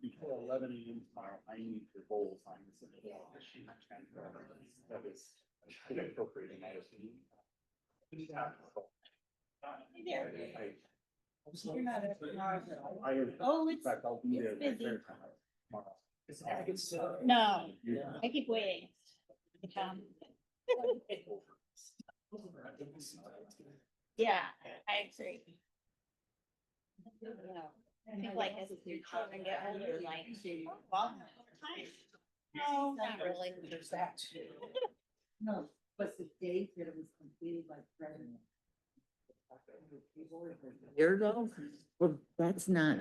Before 11 a.m. tomorrow, I need your bowl signs. That is inappropriate in my opinion. You're not at the house. Oh, it's- I'll be there it's busy. tomorrow. No, I keep waiting. to come. Yeah, I agree. I think like as your children get older, like, oh, well, time. No, not really. There's that too. No, but the date that it was completed by president. Year ago? Well, that's not.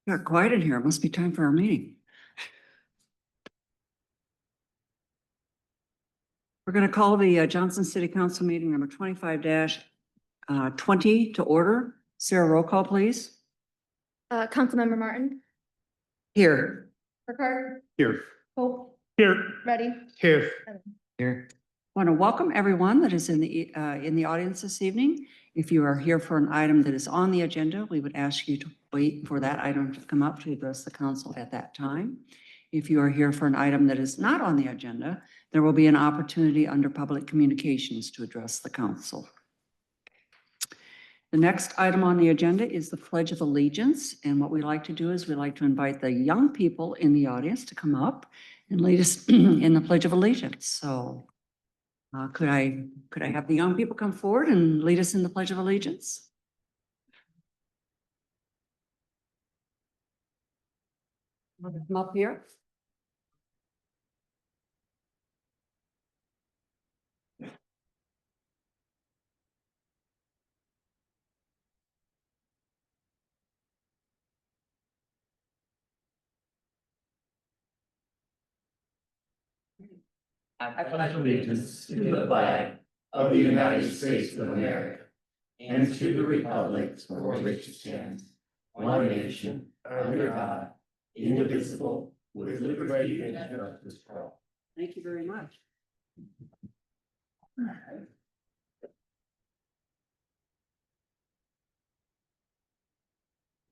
Got quiet in here. It must be time for our meeting. We're going to call the Johnson City Council meeting number 25-20 to order. Sarah, roll call, please. Councilmember Martin, Here. Burkhart, Here. Hope, Here. Ready. Here. Here. Want to welcome everyone that is in the audience this evening. If you are here for an item that is on the agenda, we would ask you to wait for that item to come up to address the council at that time. If you are here for an item that is not on the agenda, there will be an opportunity under public communications to address the council. The next item on the agenda is the Pledge of Allegiance. And what we like to do is we like to invite the young people in the audience to come up and lead us in the Pledge of Allegiance. So could I have the young people come forward and lead us in the Pledge of Allegiance? Come up here. I pledge allegiance to the flag of the United States of America and to the republic for which it stands, one nation, under God, indivisible, with liberty and justice for all. Thank you very much.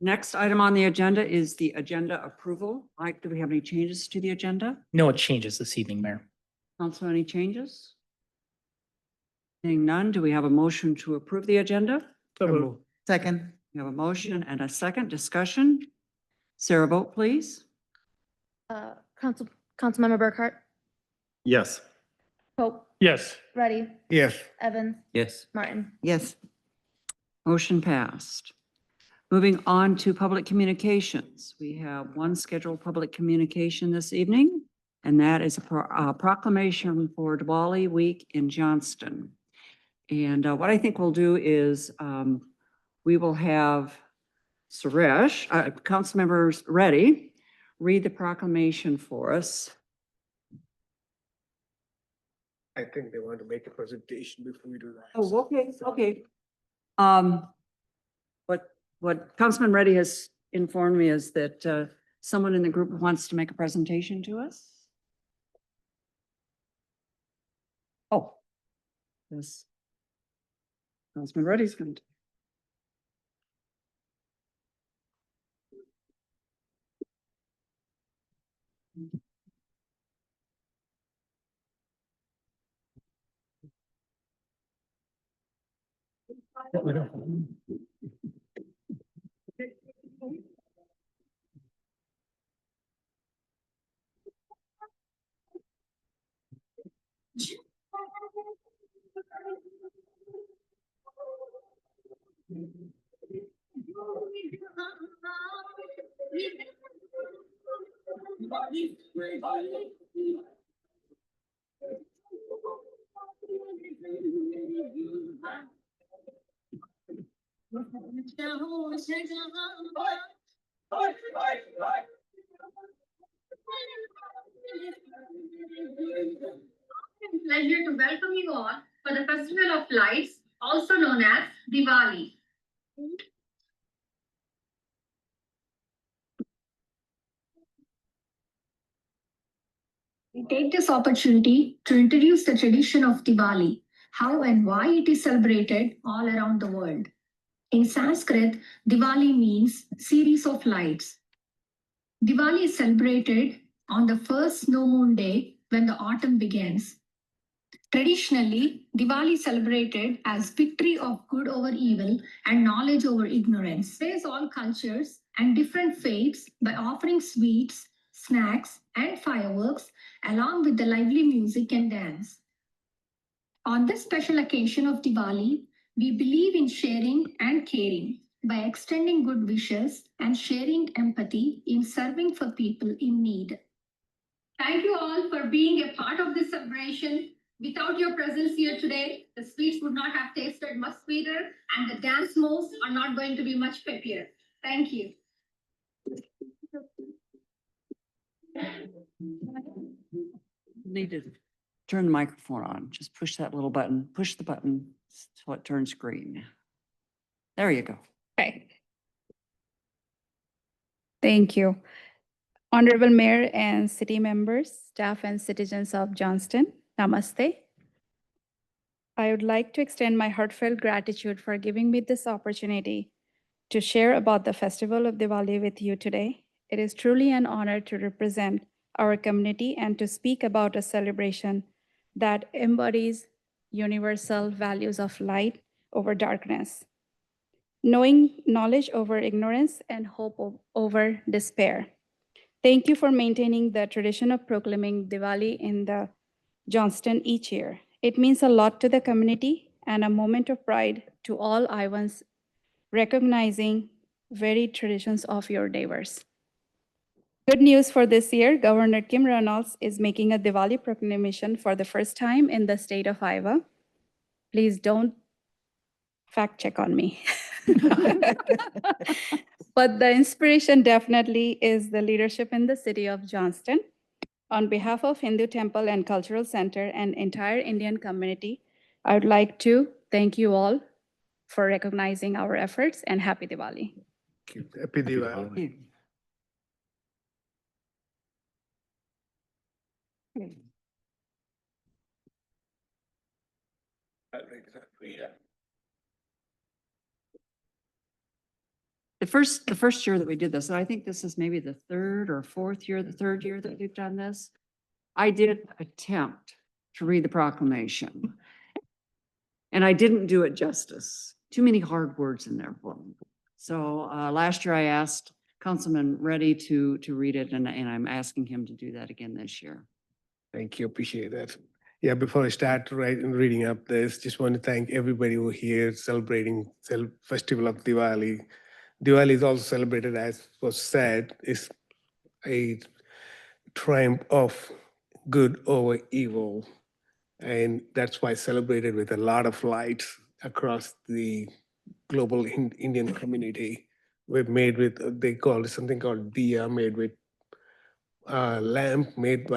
Next item on the agenda is the agenda approval. Mike, do we have any changes to the agenda? No changes this evening, Mayor. Council, any changes? Seeing none, do we have a motion to approve the agenda? Second. We have a motion and a second discussion. Sarah, vote please. Councilmember Burkhart, Yes. Hope, Yes. Ready, Yes. Evans, Yes. Martin. Yes. Motion passed. Moving on to public communications. We have one scheduled public communication this evening, and that is a proclamation for Diwali Week in Johnston. And what I think we'll do is we will have Suresh, council members ready, read the proclamation for us. I think they want to make a presentation before we do that. Oh, okay, okay. What Councilman Reddy has informed me is that someone in the group wants to make a presentation to us. Oh. Yes. Councilman Reddy's going to. Pleasure to welcome you all for the Festival of Lights, also known as Diwali. We take this opportunity to introduce the tradition of Diwali, how and why it is celebrated all around the world. In Sanskrit, Diwali means series of lights. Diwali is celebrated on the first snow moon day when the autumn begins. Traditionally, Diwali is celebrated as victory of good over evil and knowledge over ignorance. Praise all cultures and different faiths by offering sweets, snacks, and fireworks along with the lively music and dance. On this special occasion of Diwali, we believe in sharing and caring by extending good wishes and sharing empathy in serving for people in need. Thank you all for being a part of this celebration. Without your presence here today, the sweets would not have tasted much sweeter and the dance moves are not going to be much peppier. Thank you. Need to turn the microphone on. Just push that little button, push the button so it turns green. There you go. Okay. Thank you. Honorable Mayor and city members, staff and citizens of Johnston, Namaste. I would like to extend my heartfelt gratitude for giving me this opportunity to share about the Festival of Diwali with you today. It is truly an honor to represent our community and to speak about a celebration that embodies universal values of light over darkness, knowledge over ignorance, and hope over despair. Thank you for maintaining the tradition of proclaiming Diwali in the Johnston each year. It means a lot to the community and a moment of pride to all Iowans recognizing varied traditions of your neighbors. Good news for this year, Governor Kim Reynolds is making a Diwali proclamation for the first time in the state of Iowa. Please don't fact check on me. But the inspiration definitely is the leadership in the city of Johnston. On behalf of Hindu Temple and Cultural Center and entire Indian community, I would like to thank you all for recognizing our efforts and happy Diwali. Happy Diwali. The first year that we did this, and I think this is maybe the third year that we've done this. I did attempt to read the proclamation. And I didn't do it justice. Too many hard words in there for me. So last year I asked Councilman Reddy to read it, and I'm asking him to do that again this year. Thank you, appreciate that. Yeah, before I start reading up this, just want to thank everybody who here celebrating Festival of Diwali. Diwali is also celebrated, as was said, is a triumph of good over evil. And that's why celebrated with a lot of lights across the global Indian community. We're made with, they call it something called diya, made with lamp made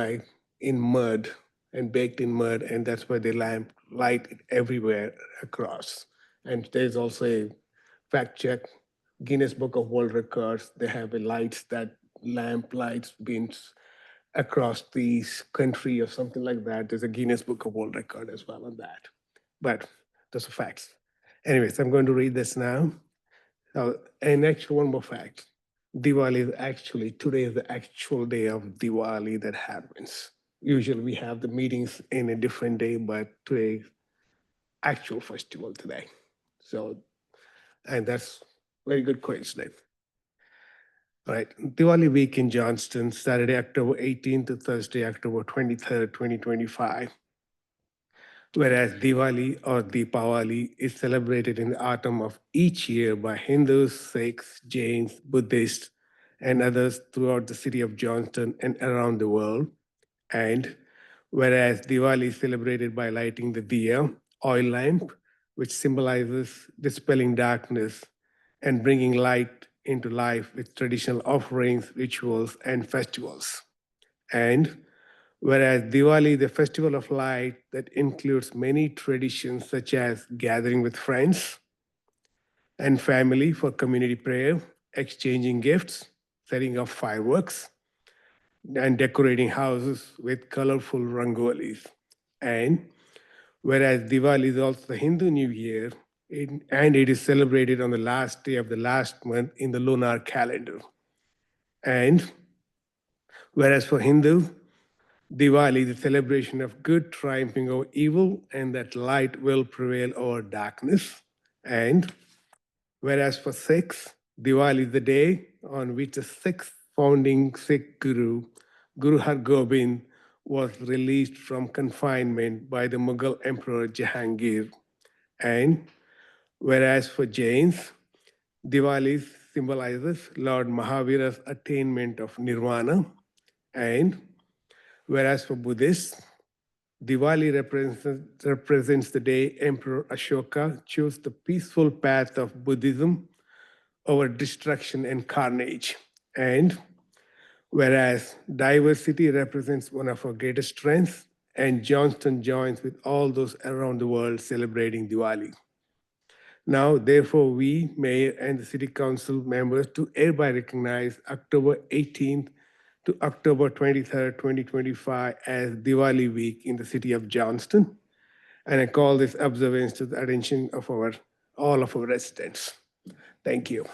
in mud and baked in mud. And that's why they light everywhere across. And there's also a fact check, Guinness Book of World Records. They have a lights that lamp lights beams across the country or something like that. There's a Guinness Book of World Record as well on that. But those are facts. Anyways, I'm going to read this now. And actually one more fact. Diwali is actually, today is the actual day of Diwali that happens. Usually we have the meetings in a different day, but today, actual festival today. So, and that's very good coincidence. All right, Diwali week in Johnston, Saturday, October 18th to Thursday, October 23rd, 2025. Whereas Diwali or Deepavali is celebrated in the autumn of each year by Hindus, Sikhs, Jains, Buddhists, and others throughout the city of Johnston and around the world. And whereas Diwali is celebrated by lighting the diya, oil lamp, which symbolizes dispelling darkness and bringing light into life with traditional offerings, rituals, and festivals. And whereas Diwali, the festival of light that includes many traditions such as gathering with friends and family for community prayer, exchanging gifts, setting off fireworks, and decorating houses with colorful rangolis. And whereas Diwali is also the Hindu New Year, and it is celebrated on the last day of the last month in the lunar calendar. And whereas for Hindu, Diwali is the celebration of good triumphing over evil and that light will prevail over darkness. And whereas for Sikhs, Diwali is the day on which the sixth founding Sikh Guru, Guru Har Gobind, was released from confinement by the Mughal Emperor Jahangir. And whereas for Jains, Diwali symbolizes Lord Mahavira's attainment of nirvana. And whereas for Buddhists, Diwali represents the day Emperor Ashoka chose the peaceful path of Buddhism over destruction and carnage. And whereas diversity represents one of our greatest strengths, and Johnston joins with all those around the world celebrating Diwali. Now, therefore, we, Mayor and the City Council members to hereby recognize October 18th to October 23rd, 2025 as Diwali week in the city of Johnston. And I call this observance to the attention of all of our residents. Thank you.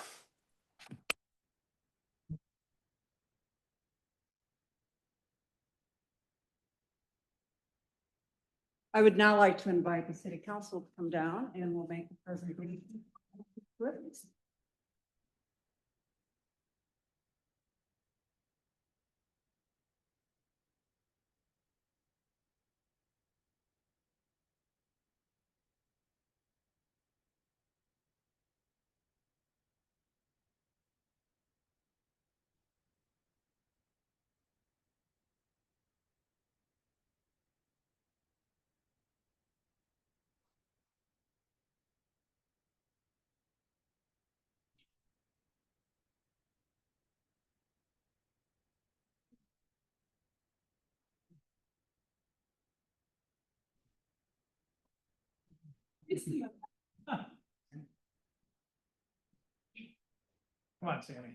I would now like to invite the city council to come down and we'll make the presentation. Come on, Sammy.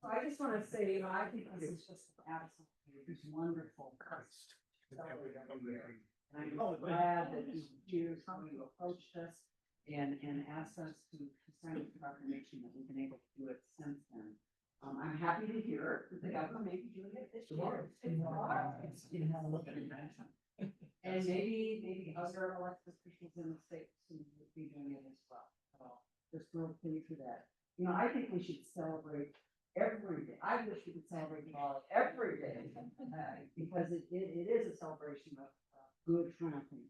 I just want to say, I think this is just absolutely wonderful. And I'm glad that you approached us and asked us to sign a proclamation that we've been able to do it since then. I'm happy to hear that the government may be doing it this year. And maybe other elected officials in the state will be doing it as well. So just real pleased with that. You know, I think we should celebrate every day. I wish we could celebrate Diwali every day. Because it is a celebration of good triumphing.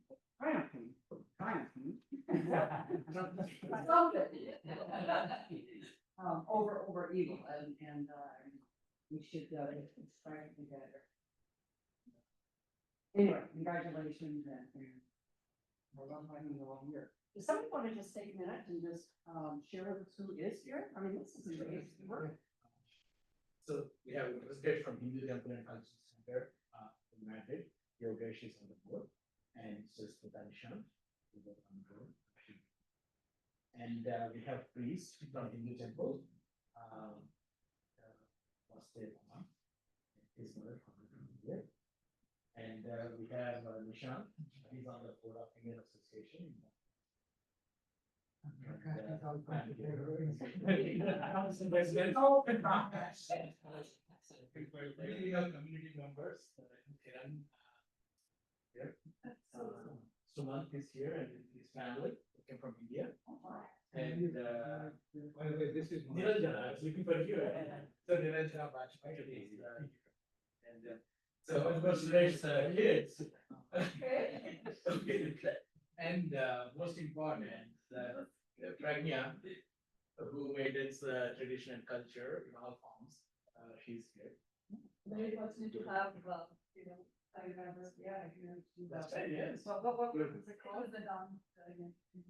Over evil and we should strive together. Anyway, congratulations and I love having you all here. Does somebody want to just take a minute and just share with us who is here? I mean, this is amazing work. So we have a representative from Hindu Temple and Cultural Center, in Madrid. Yogesh is on the board, and Sister Tanishan. And we have priest from Hindu Temple, his mother from here. And we have Nishant, he's on the board of Indian Association. We have community members, Kiran, here. Sumant is here and his family, they came from India. And, by the way, this is Niranjana, I was looking for you. So Niranjana Bajpayee is, and, so of course, there's, kids. And, most important, Pragya, who maintains the tradition and culture in all forms, she's here. Very fortunate to have, I remember, yeah, That's right, yes. So what was it called? It was a dance, again. It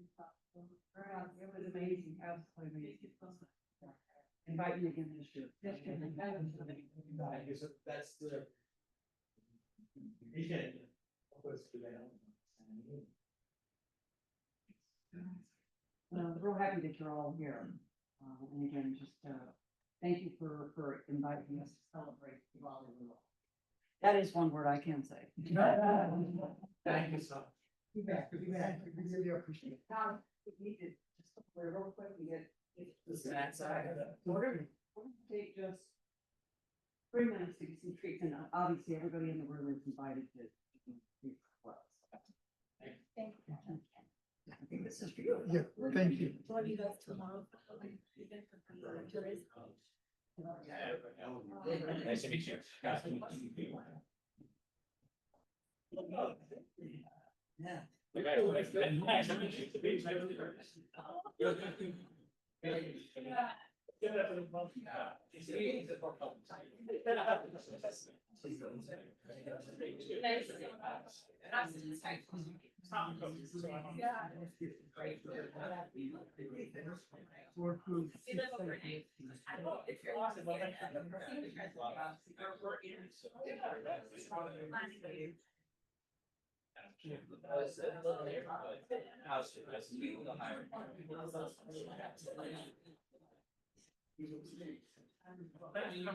was amazing, absolutely amazing. Invite me again this year. Yes, Thank you. So that's the vision. Of course, to them. Real happy that you're all here. And again, just, thank you for inviting us to celebrate Diwali. That is one word I can say. Thank you so much. You bet, you bet. We really appreciate it. Now, we need to just real quick, we get. The snack side of it. We're gonna take just 3 minutes to get some treats, and obviously everybody in the room is invited to. Treats as well. Thank you. I think this is for you. Yeah, thank you. So are you guys tomorrow? Nice to meet you. Yeah. Nice to meet you.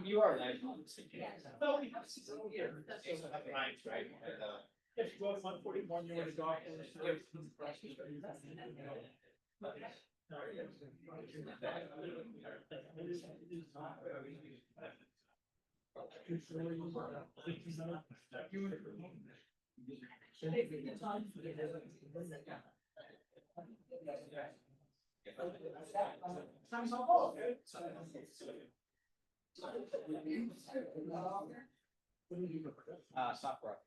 You are like. Right? If you go to 141, you're gonna go. Software.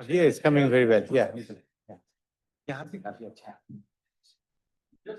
Yeah, it's coming very well, yeah. Yeah, I think I'll be a chat. Yes.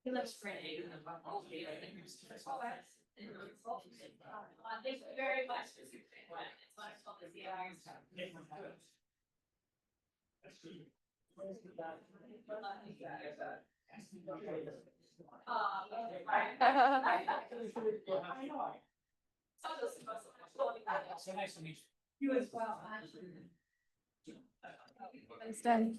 He looks pretty. Thank you very much. It's wonderful to see So nice to meet You as well. Thanks, Danny.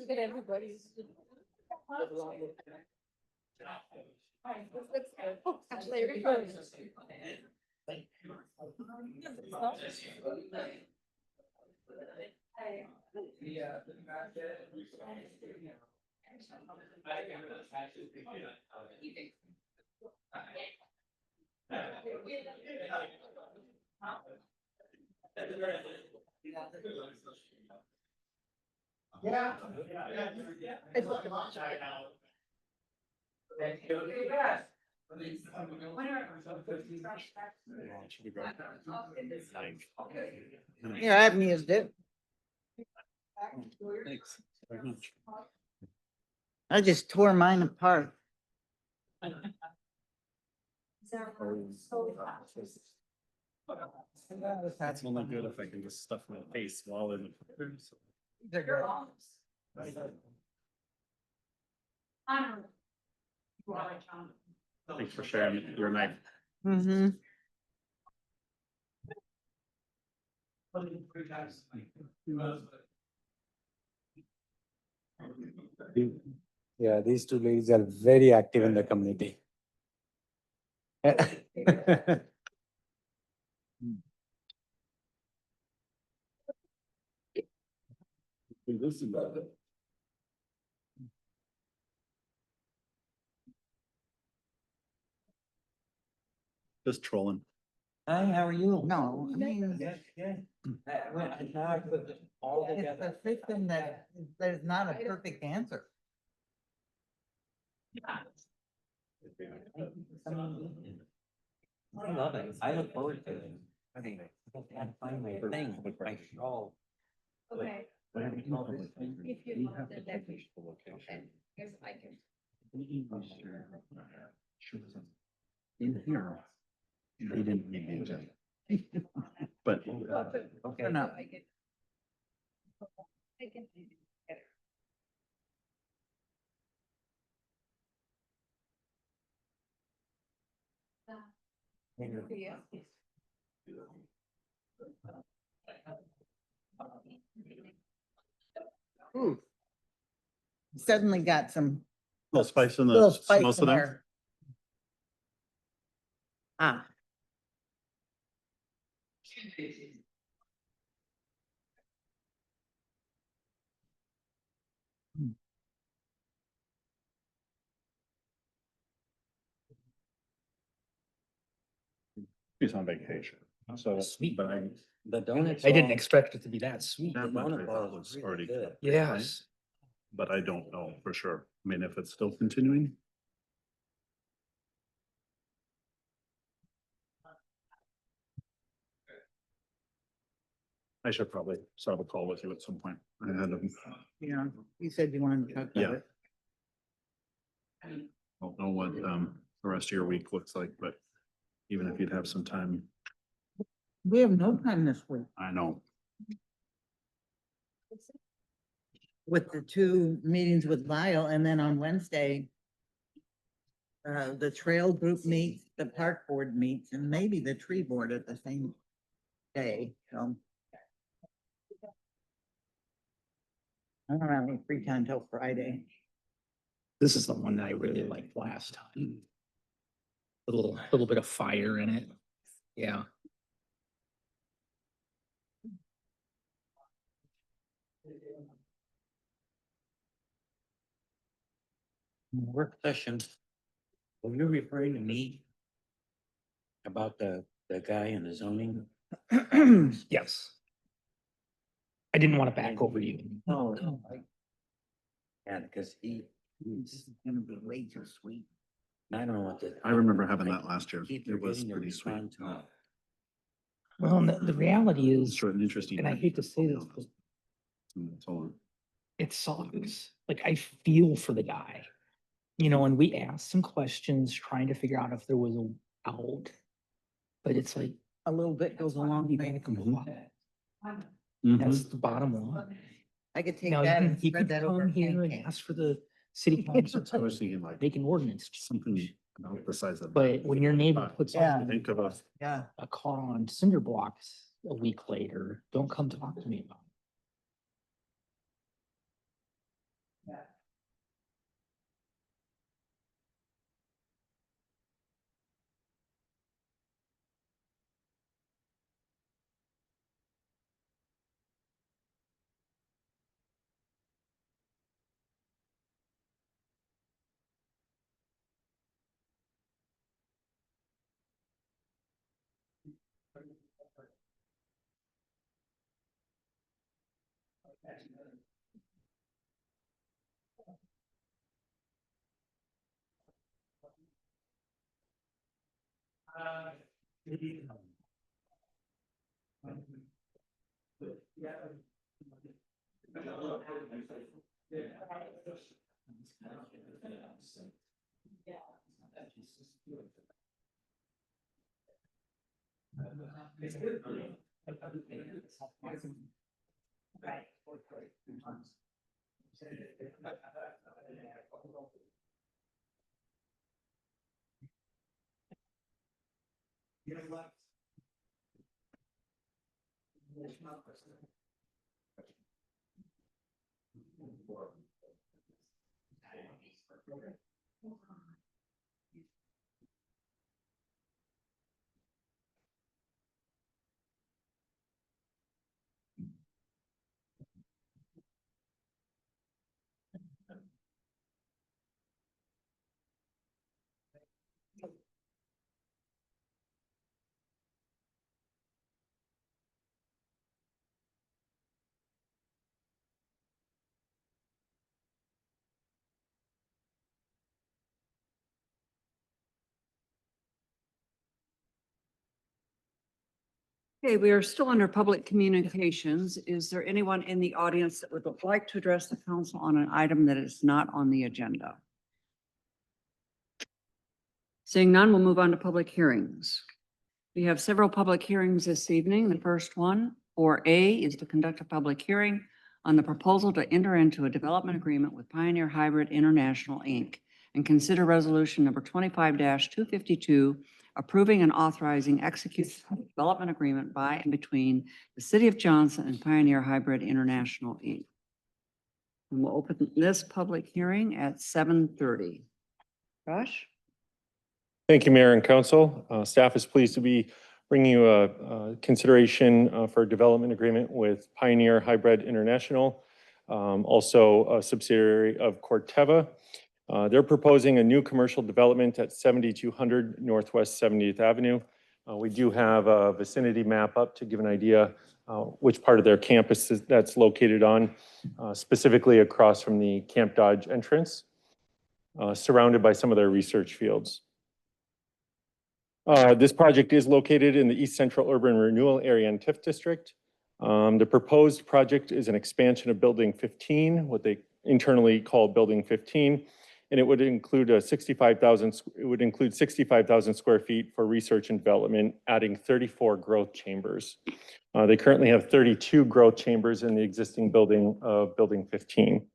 Get everybody's. Actually, you're good. Yeah. Here, I've used it. Thanks very much. I just tore mine apart. That's only good if I can just stuff my face while in the. They're good. Thanks for sharing your knife. Mm-hmm. Yeah, these two ladies are very active in the community. Just trolling. Hi, how are you? No, I mean, When I talk with all it's a system that, there's not a perfect answer. I love it. I look forward to it. I think I can't find my thing, my shawl. Okay. If you want the definition, and guess I can. In here. They didn't need the agenda. But. Okay. No. I can. I can. Yeah. Suddenly got some Little spice in little the spice most in of them. there. Ah. He's on vacation. So, Sweet. but I. The donuts. I didn't expect it to be that sweet. That The much I donut thought bar was was already really good. cooked, right? Yes. But I don't know for sure. I mean, if it's still continuing. I should probably set up a call with you at some point. I had a, Yeah, you said you wanted to talk Yeah. about it. don't know what the rest of your week looks like, but even if you'd have some time, We have no time this week I know. with the two meetings with Lyle, and then on Wednesday, the trail group meets, the park board meets, and maybe the tree board at the same day, so. I don't have any free time till Friday. This is the one that I really liked last time. Little bit of fire in it. Yeah. Work session. Were you referring to me? About the guy in the zoning? Yes. I didn't want to back over you. No. Yeah, because This is gonna be way too sweet. I don't know what the. I remember having that last year. Keep It was forgetting to pretty sweet. respond to me. Well, and the reality It's is, sort of an interesting. and I hate to say this, but It's all- it sucks. Like, I feel for the guy. You know, and we asked some questions trying to figure out if there was a out. But it's like, A little bit goes a long you way. gotta comply. Mhm. That's the bottom line. I could take Now, that you and can, you spread could that over. come here and pancakes. ask for the city council I was to thinking like make an ordinance. something about the size of. But when your neighbor puts Yeah. on Think of a, Yeah, a car on cinder blocks a week later, don't come talk to me about it. Okay, we are still under public communications. Is there anyone in the audience that would like to address the council on an item that is not on the agenda? Seeing none, we'll move on to public hearings. We have several public hearings this evening. The first one, 4A, is to conduct a public hearing on the proposal to enter into a development agreement with Pioneer Hybrid International, Inc. and consider resolution number 25-252, approving and authorizing execution of a development agreement by and between the City of Johnson and Pioneer Hybrid International, Inc. And we'll open this public hearing at 7:30. Josh? Thank you, Mayor and Council. Staff is pleased to be bringing you a consideration for a development agreement with Pioneer Hybrid International, also a subsidiary of Corteva. They're proposing a new commercial development at 7200 Northwest 70th Avenue. We do have a vicinity map up to give an idea which part of their campus that's located on, specifically across from the Camp Dodge entrance, surrounded by some of their research fields. This project is located in the East Central Urban Renewal Area and TIF District. The proposed project is an expansion of Building 15, what they internally call Building 15, and it would include 65,000 square feet for research and development, adding 34 growth chambers. They currently have 32 growth chambers in the existing building of Building 15.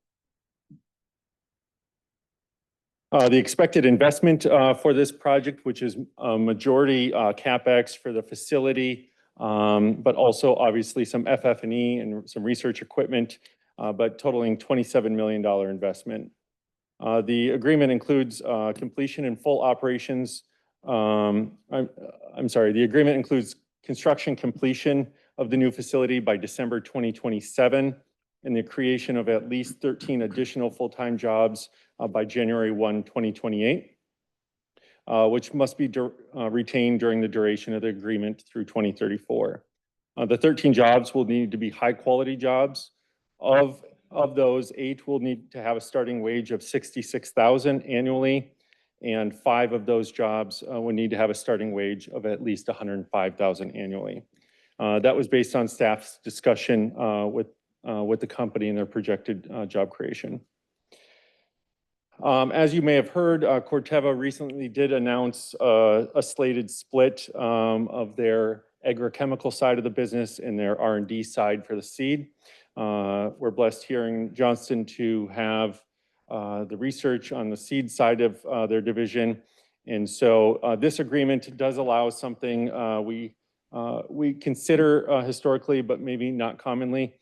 The expected investment for this project, which is a majority CapEx for the facility, but also obviously some FF&E and some research equipment, but totaling $27 million investment. The agreement includes completion and full operations. I'm sorry, the agreement includes construction completion of the new facility by December 2027 and the creation of at least 13 additional full-time jobs by January 1, 2028, which must be retained during the duration of the agreement through 2034. The 13 jobs will need to be high-quality jobs. Of those, 8 will need to have a starting wage of $66,000 annually, and 5 of those jobs will need to have a starting wage of at least $105,000 annually. That was based on staff's discussion with the company and their projected job creation. As you may have heard, Corteva recently did announce a slated split of their agrochemical side of the business and their R&D side for the seed. We're blessed here in Johnston to have the research on the seed side of their division. And so this agreement does allow something we consider historically, but maybe not commonly.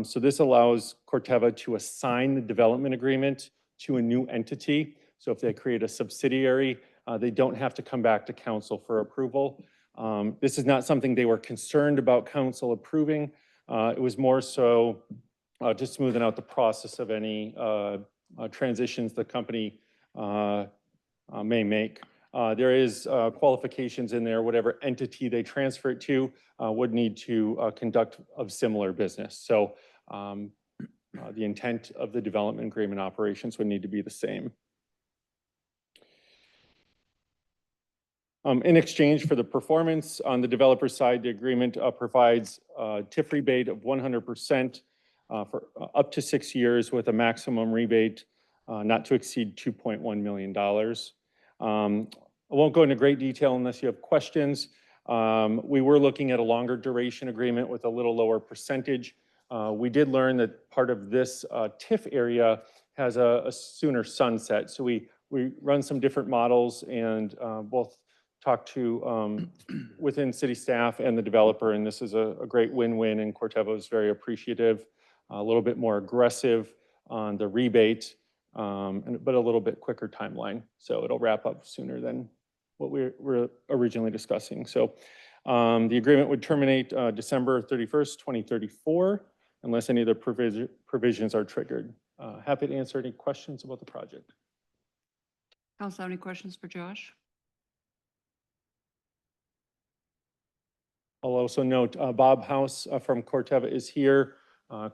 So this allows Corteva to assign the development agreement to a new entity. So if they create a subsidiary, they don't have to come back to council for approval. This is not something they were concerned about council approving. It was more so just smoothing out the process of any transitions the company may make. There is qualifications in there, whatever entity they transfer it to would need to conduct of similar business. So the intent of the development agreement operations would need to be the same. In exchange for the performance on the developer side, the agreement provides TIF rebate of 100% for up to 6 years with a maximum rebate not to exceed $2.1 million. I won't go into great detail unless you have questions. We were looking at a longer duration agreement with a little lower percentage. We did learn that part of this TIF area has a sooner sunset. So we run some different models and both talked to within city staff and the developer, and this is a great win-win, and Corteva is very appreciative, a little bit more aggressive on the rebate, but a little bit quicker timeline. So it'll wrap up sooner than what we were originally discussing. So the agreement would terminate December 31st, 2034, unless any of the provisions are triggered. Happy to answer any questions about the project. Council, any questions for Josh? I'll also note Bob House from Corteva is here,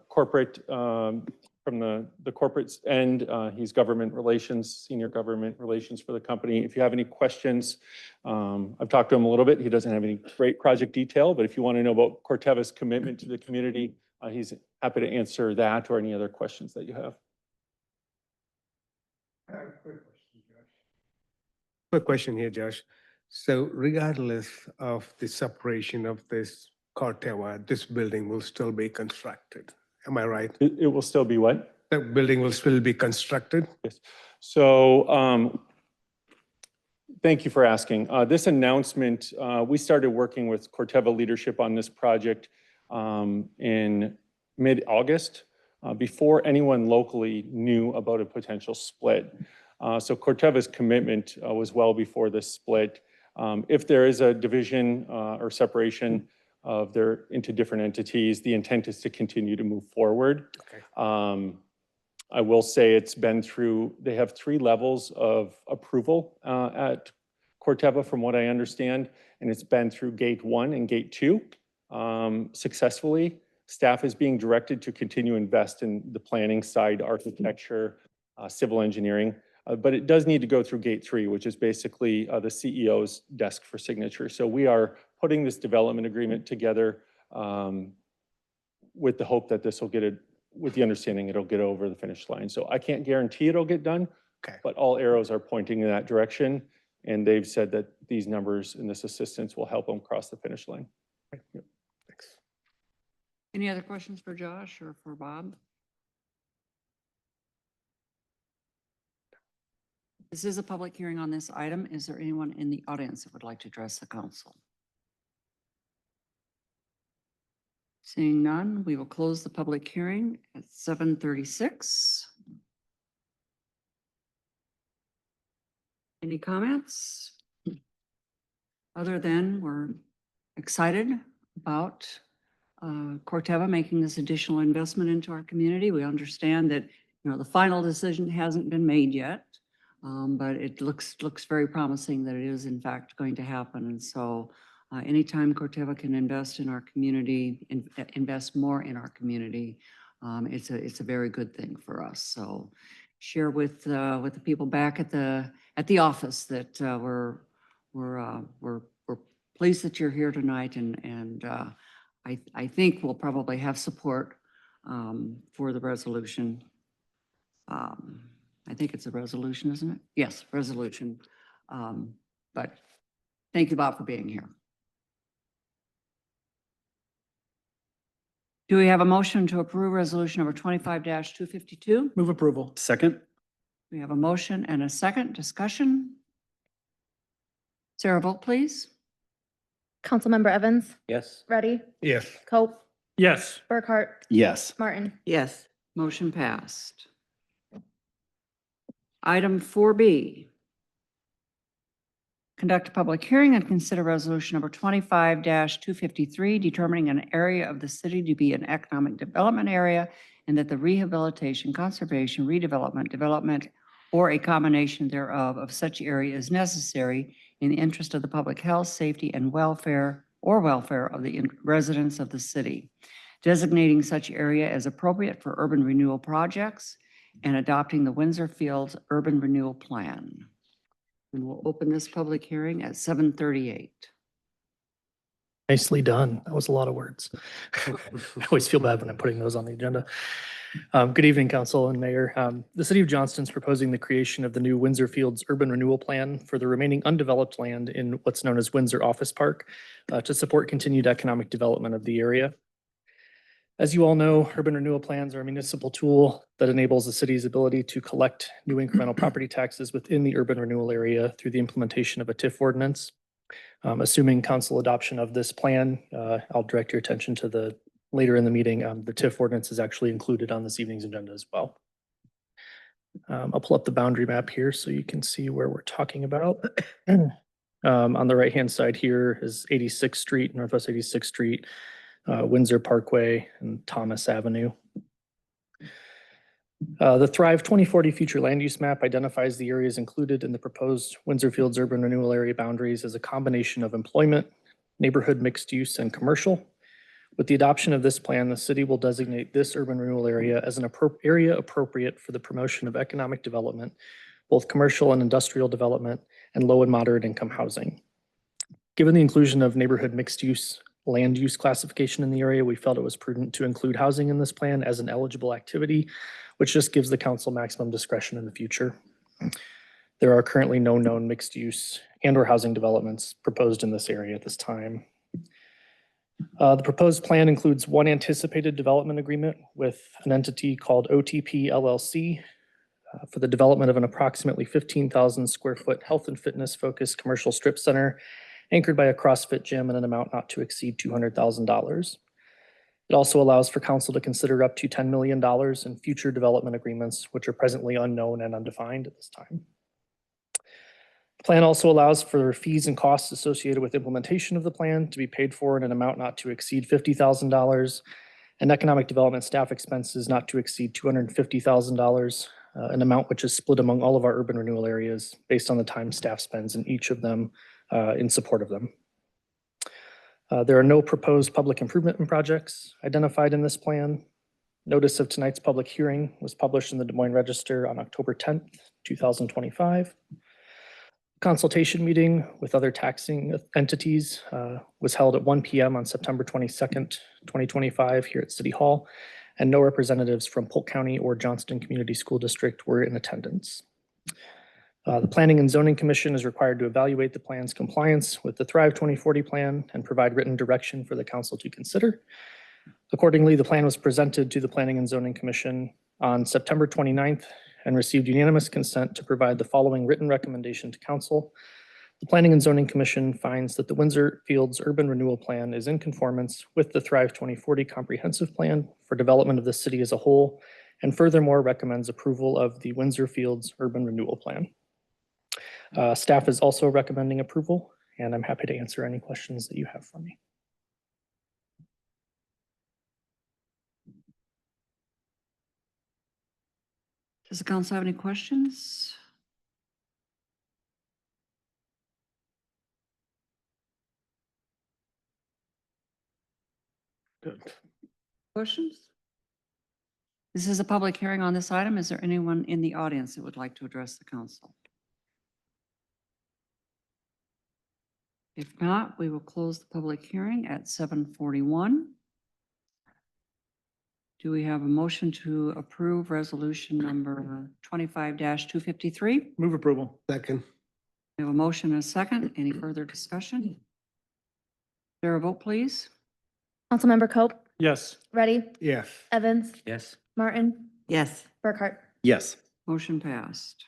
corporate from the corporate end. He's government relations, senior government relations for the company. If you have any questions, I've talked to him a little bit. He doesn't have any great project detail, but if you want to know about Corteva's commitment to the community, he's happy to answer that or any other questions that you have. I have a quick question, Josh. Quick question here, Josh. So regardless of the separation of this Corteva, this building will still be constructed. Am I right? It will still be what? The building will still be constructed? Yes. So thank you for asking. This announcement, we started working with Corteva leadership on this project in mid-August, before anyone locally knew about a potential split. So Corteva's commitment was well before this split. If there is a division or separation of their into different entities, the intent is to continue to move forward. Okay. I will say it's been through, they have 3 levels of approval at Corteva from what I understand, and it's been through gate 1 and gate 2 successfully. Staff is being directed to continue to invest in the planning side, architecture, civil engineering, but it does need to go through gate 3, which is basically the CEO's desk for signature. So we are putting this development agreement together with the hope that this will get it, with the understanding it'll get over the finish line. So I can't guarantee it'll get done, Okay. but all arrows are pointing in that direction. And they've said that these numbers and this assistance will help them cross the finish line. Okay. Yep. Thanks. Any other questions for Josh or for Bob? This is a public hearing on this item. Is there anyone in the audience that would like to address the council? Seeing none, we will close the public hearing at 7:36. Any comments? Other than we're excited about Corteva making this additional investment into our community. We understand that, the final decision hasn't been made yet, but it looks very promising that it is in fact going to happen. And so anytime Corteva can invest in our community, invest more in our community, it's a very good thing for us. So share with the people back at the office that we're pleased that you're here tonight, and I think we'll probably have support for the resolution. I think it's a resolution, isn't it? Yes, resolution. But thank you, Bob, for being here. Do we have a motion to approve resolution number 25-252? Move approval. Second. We have a motion and a second discussion. Sarah, vote please. Councilmember Evans, Yes. Ready, Yes. Cope, Yes. Burkhart, Yes. Martin. Yes. Motion passed. Item 4B. Conduct a public hearing and consider resolution number 25-253, determining an area of the city to be an economic development area and that the rehabilitation, conservation, redevelopment, development, or a combination thereof of such area is necessary in the interest of the public health, safety, and welfare of the residents of the city, designating such area as appropriate for urban renewal projects and adopting the Windsor Fields Urban Renewal Plan. And we'll open this public hearing at 7:38. Nicely done. That was a lot of words. I always feel bad when I'm putting those on the agenda. Good evening, Council and Mayor. The City of Johnston is proposing the creation of the new Windsor Fields Urban Renewal Plan for the remaining undeveloped land in what's known as Windsor Office Park to support continued economic development of the area. As you all know, urban renewal plans are a municipal tool that enables the city's ability to collect new incremental property taxes within the urban renewal area through the implementation of a TIF ordinance. Assuming council adoption of this plan, I'll direct your attention to later in the meeting, the TIF ordinance is actually included on this evening's agenda as well. I'll pull up the boundary map here so you can see where we're talking about. On the right-hand side here is 86th Street, Northwest 86th Street, Windsor Parkway, and Thomas Avenue. The Thrive 2040 future land use map identifies the areas included in the proposed Windsor Fields urban renewal area boundaries as a combination of employment, neighborhood mixed use, and commercial. With the adoption of this plan, the city will designate this urban renewal area as an area appropriate for the promotion of economic development, both commercial and industrial development, and low and moderate income housing. Given the inclusion of neighborhood mixed use land use classification in the area, we felt it was prudent to include housing in this plan as an eligible activity, which just gives the council maximum discretion in the future. There are currently no known mixed use and/or housing developments proposed in this area at this time. The proposed plan includes one anticipated development agreement with an entity called OTP LLC for the development of an approximately 15,000 square foot health and fitness focused commercial strip center anchored by a CrossFit gym in an amount not to exceed $200,000. It also allows for council to consider up to $10 million in future development agreements, which are presently unknown and undefined at this time. The plan also allows for fees and costs associated with implementation of the plan to be paid for in an amount not to exceed $50,000, and economic development staff expenses not to exceed $250,000, an amount which is split among all of our urban renewal areas based on the time staff spends in each of them in support of them. There are no proposed public improvement projects identified in this plan. Notice of tonight's public hearing was published in the Des Moines Register on October 10th, 2025. Consultation meeting with other taxing entities was held at 1 p.m. on September 22nd, 2025 here at City Hall, and no representatives from Polk County or Johnston Community School District were in attendance. The Planning and Zoning Commission is required to evaluate the plan's compliance with the Thrive 2040 plan and provide written direction for the council to consider. Accordingly, the plan was presented to the Planning and Zoning Commission on September 29th and received unanimous consent to provide the following written recommendation to council. The Planning and Zoning Commission finds that the Windsor Fields Urban Renewal Plan is in conformance with the Thrive 2040 Comprehensive Plan for development of the city as a whole, and furthermore recommends approval of the Windsor Fields Urban Renewal Plan. Staff is also recommending approval, and I'm happy to answer any questions that you have for me. Does the council have any questions? Good. Questions? This is a public hearing on this item. Is there anyone in the audience that would like to address the council? If not, we will close the public hearing at 7:41. Do we have a motion to approve resolution number 25-253? Move approval. Second. We have a motion and a second. Any further discussion? Is there a vote, please? Councilmember Cope, Yes. Ready, Yes. Evans, Yes. Martin, Yes. Burkhart. Yes. Motion passed.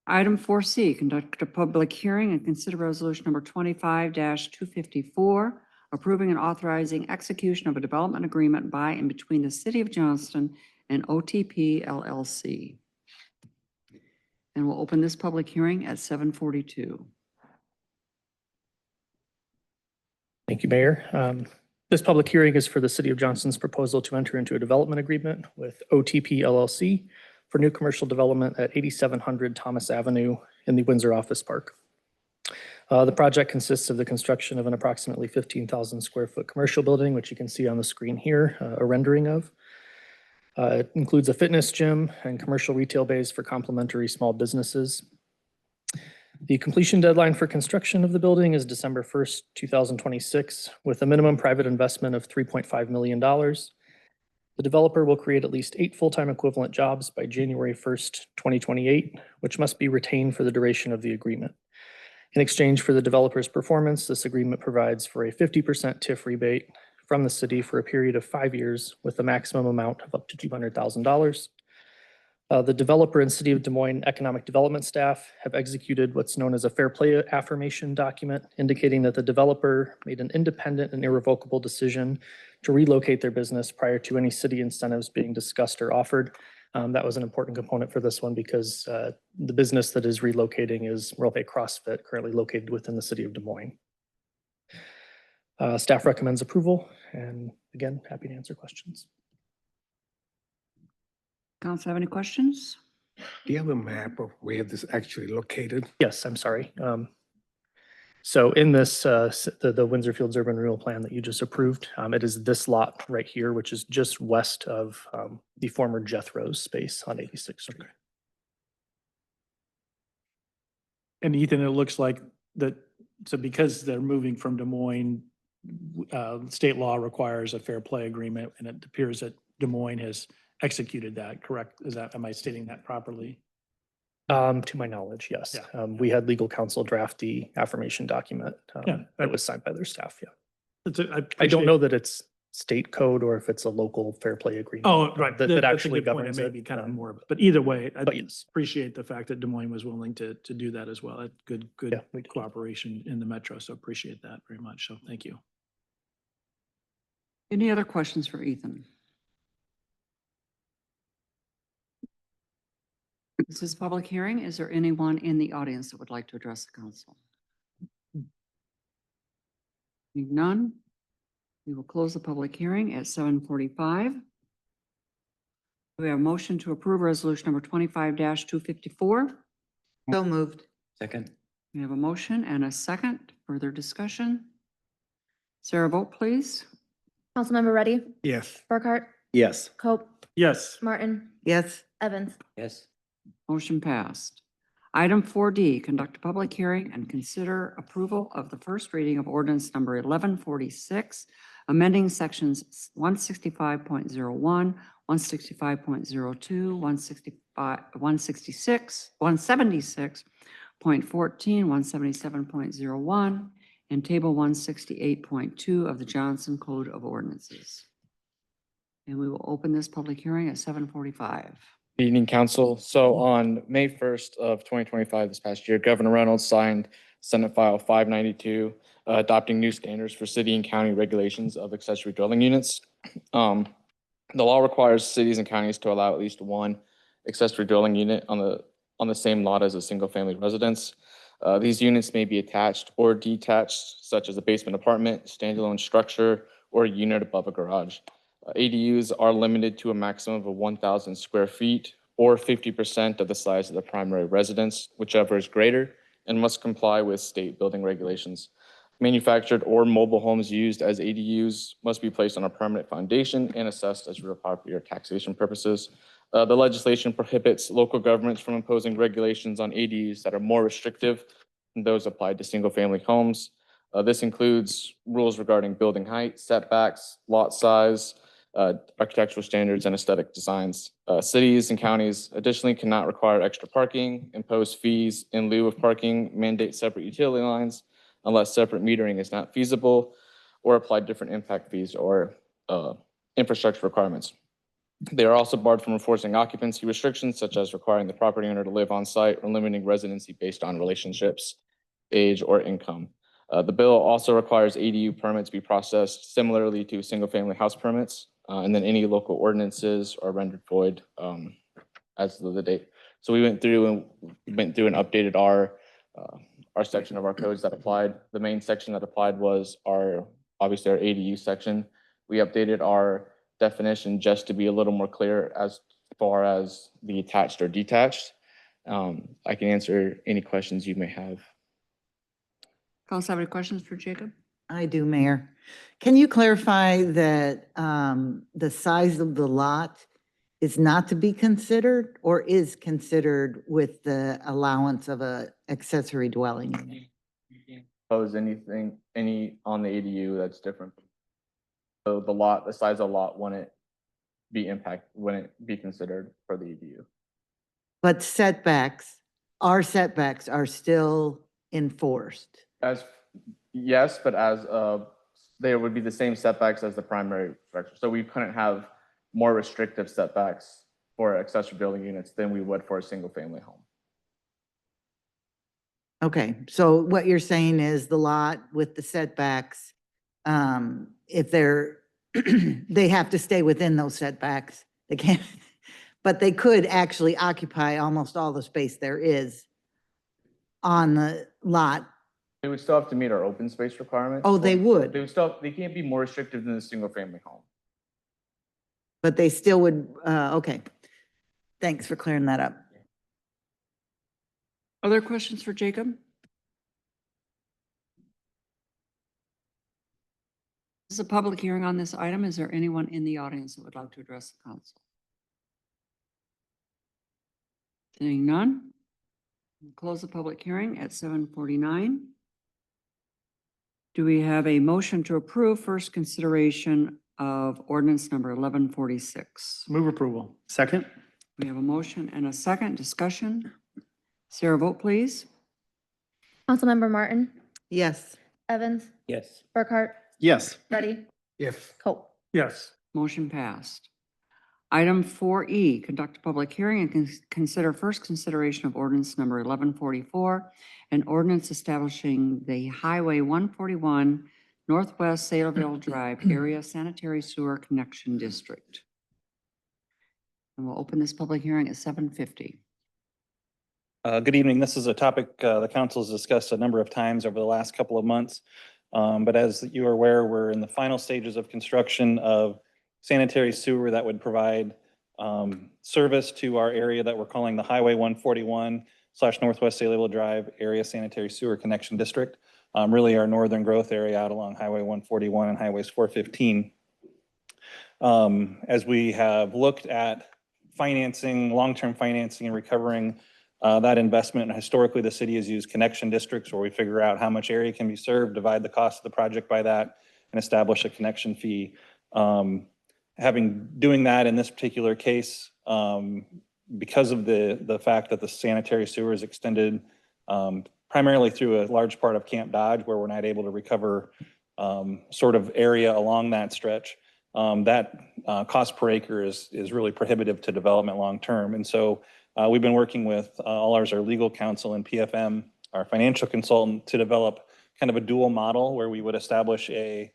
Item 4C, conduct a public hearing and consider resolution number 25-254, approving and authorizing execution of a development agreement by and between the City of Johnston and OTP LLC. And we'll open this public hearing at 7:42. Thank you, Mayor. This public hearing is for the City of Johnston's proposal to enter into a development agreement with OTP LLC for new commercial development at 8700 Thomas Avenue in the Windsor Office Park. The project consists of the construction of an approximately 15,000 square foot commercial building, which you can see on the screen here, a rendering of. It includes a fitness gym and commercial retail bays for complementary small businesses. The completion deadline for construction of the building is December 1st, 2026, with a minimum private investment of $3.5 million. The developer will create at least 8 full-time equivalent jobs by January 1st, 2028, which must be retained for the duration of the agreement. In exchange for the developer's performance, this agreement provides for a 50% TIF rebate from the city for a period of 5 years with a maximum amount of up to $200,000. The developer and City of Des Moines Economic Development staff have executed what's known as a fair play affirmation document, indicating that the developer made an independent and irrevocable decision to relocate their business prior to any city incentives being discussed or offered. That was an important component for this one because the business that is relocating is Worldpay CrossFit, currently located within the City of Des Moines. Staff recommends approval, and again, happy to answer questions. Council have any questions? Do you have a map of where this actually located? Yes, I'm sorry. So in this, the Windsor Fields Urban Renewal Plan that you just approved, it is this lot right here, which is just west of the former Jethro's space on 86th Street. And Ethan, it looks like that, so because they're moving from Des Moines, state law requires a fair play agreement, and it appears that Des Moines has executed that, correct? Am I stating that properly? To my knowledge, yes. Yeah. We had legal counsel draft the affirmation document. Yeah. That was signed by their staff, yeah. I appreciate- don't know that it's state code or if it's a local fair play agreement. Oh, right. That That's a actually good point. governs It may it. be kind of more, but either way, I But yes. appreciate the fact that Des Moines was willing to do that as well. Good Yeah, we did. cooperation in the metro, so appreciate that very much. So thank you. Any other questions for Ethan? This is a public hearing. Is there anyone in the audience that would like to address the council? Seeing none, we will close the public hearing at 7:45. We have a motion to approve resolution number 25-254. So moved. Second. We have a motion and a second. Further discussion? Sarah, vote please. Councilmember Reddy, Yes. Burkhart, Yes. Cope, Yes. Martin, Yes. Evans. Yes. Motion passed. Item 4D, conduct a public hearing and consider approval of the first reading of ordinance number 1146, amending sections 165.01, 165.02, 166, 176.14, 177.01, and table 168.2 of the Johnson Code of Ordinances. And we will open this public hearing at 7:45. Good evening, council. So on May 1st of 2025, this past year, Governor Reynolds signed Senate File 592, adopting new standards for city and county regulations of accessory dwelling units. The law requires cities and counties to allow at least one accessory dwelling unit on the same lot as a single-family residence. These units may be attached or detached, such as a basement apartment, standalone structure, or a unit above a garage. ADUs are limited to a maximum of 1,000 square feet or 50% of the size of the primary residence, whichever is greater, and must comply with state building regulations. Manufactured or mobile homes used as ADUs must be placed on a permanent foundation and assessed as real property or taxation purposes. The legislation prohibits local governments from imposing regulations on ADUs that are more restrictive than those applied to single-family homes. This includes rules regarding building height, setbacks, lot size, architectural standards, and aesthetic designs. Cities and counties additionally cannot require extra parking, impose fees in lieu of parking, mandate separate utility lines unless separate metering is not feasible, or apply different impact fees or infrastructure requirements. They are also barred from enforcing occupancy restrictions, such as requiring the property owner to live on site or limiting residency based on relationships, age, or income. The bill also requires ADU permits be processed similarly to single-family house permits, and then any local ordinances are rendered void as of the date. So we went through and updated our section of our codes that applied. The main section that applied was obviously our ADU section. We updated our definition just to be a little more clear as far as the attached or detached. I can answer any questions you may have. Council have any questions for Jacob? I do, Mayor. Can you clarify that the size of the lot is not to be considered or is considered with the allowance of a accessory dwelling unit. Propose any on the ADU that's different. So the size of the lot wouldn't be considered for the ADU. But our setbacks are still enforced. Yes, but there would be the same setbacks as the primary structure. So we couldn't have more restrictive setbacks for accessory building units than we would for a single family home. Okay, so what you're saying is the lot with the setbacks, if they're, they have to stay within those setbacks. They can't, but they could actually occupy almost all the space there is on the lot. They would still have to meet our open space requirements. Oh, they would, They can't be more restrictive than a single family home. but they still would, okay. Thanks for clearing that up. Other questions for Jacob? This is a public hearing on this item. Is there anyone in the audience that would like to address the council? Seeing none, we'll close the public hearing at 7:49. Do we have a motion to approve first consideration of ordinance number 1146? Move approval. Second? We have a motion and a second discussion. Sarah, vote please. Councilmember Martin, Yes. Evans, Yes. Burkhart, Yes. Ready, Yes. Cope. Yes. Motion passed. Item 4E, conduct a public hearing and consider first consideration of ordinance number 1144, an ordinance establishing the Highway 141 Northwest Saylorville Drive Area Sanitary Sewer Connection District. And we'll open this public hearing at 7:50. Good evening. This is a topic the council has discussed a number of times over the last couple of months. But as you are aware, we're in the final stages of construction of sanitary sewer that would provide service to our area that we're calling the Highway 141 / Northwest Saylorville Drive Area Sanitary Sewer Connection District. Really our northern growth area out along Highway 141 and Highways 415. As we have looked at financing, long-term financing and recovering that investment, and historically the city has used connection districts where we figure out how much area can be served, divide the cost of the project by that, and establish a connection fee. Doing that in this particular case, because of the fact that the sanitary sewer is extended primarily through a large part of Camp Dodge, where we're not able to recover sort of area along that stretch, that cost per acre is really prohibitive to development long-term. And so we've been working with our legal counsel and PFM, our financial consultant, to develop kind of a dual model where we would establish a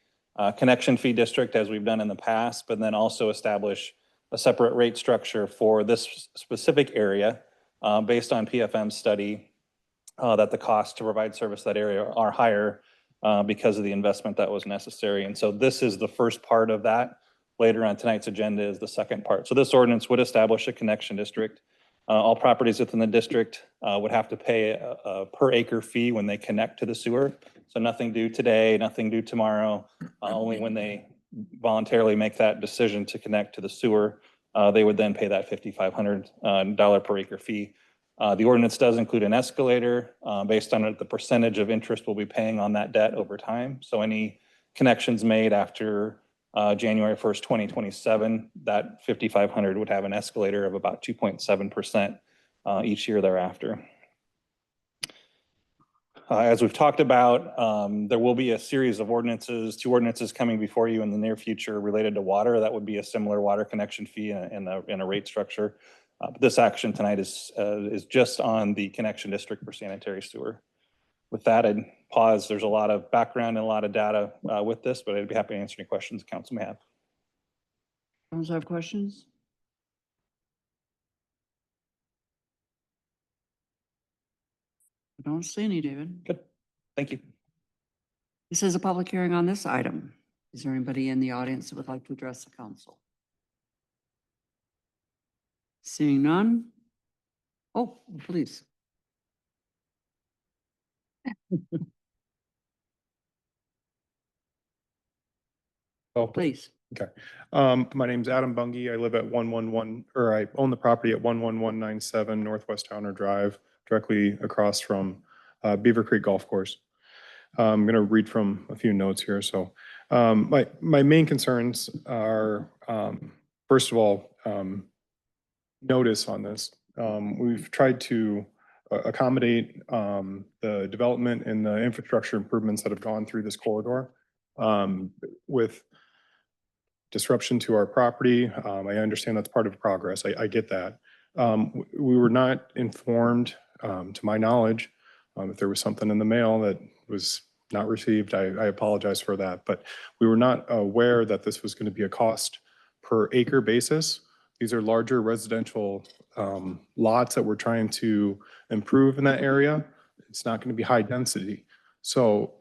connection fee district as we've done in the past, but then also establish a separate rate structure for this specific area based on PFM's study that the costs to provide service to that area are higher because of the investment that was necessary. And so this is the first part of that. Later on tonight's agenda is the second part. So this ordinance would establish a connection district. All properties within the district would have to pay a per acre fee when they connect to the sewer. So nothing due today, nothing due tomorrow, only when they voluntarily make that decision to connect to the sewer, they would then pay that $5,500 per acre fee. The ordinance does include an escalator based on the percentage of interest we'll be paying on that debt over time. So any connections made after January 1st, 2027, that $5,500 would have an escalator of about 2.7% each year thereafter. As we've talked about, there will be a series of ordinances, 2 ordinances coming before you in the near future related to water. That would be a similar water connection fee in a rate structure. But this action tonight is just on the connection district for sanitary sewer. With that, I'd pause. There's a lot of background and a lot of data with this, but I'd be happy to answer any questions the council may have. Council have questions? I don't see any, David. Good. Thank you. This is a public hearing on this item. Is there anybody in the audience that would like to address the council? Seeing none? Oh, please. Oh, Please. okay. My name's Adam Bungie. I live at I own the property at 11197 Northwest Towner Drive. directly across from Beaver Creek Golf Course. I'm going to read from a few notes here. So my main concerns are, first of all, notice on this. We've tried to accommodate the development and the infrastructure improvements that have gone through this corridor with disruption to our property. I understand that's part of progress. I get that. We were not informed, to my knowledge, if there was something in the mail that was not received, I apologize for that. But we were not aware that this was going to be a cost per acre basis. These are larger residential lots that we're trying to improve in that area. It's not going to be high density. So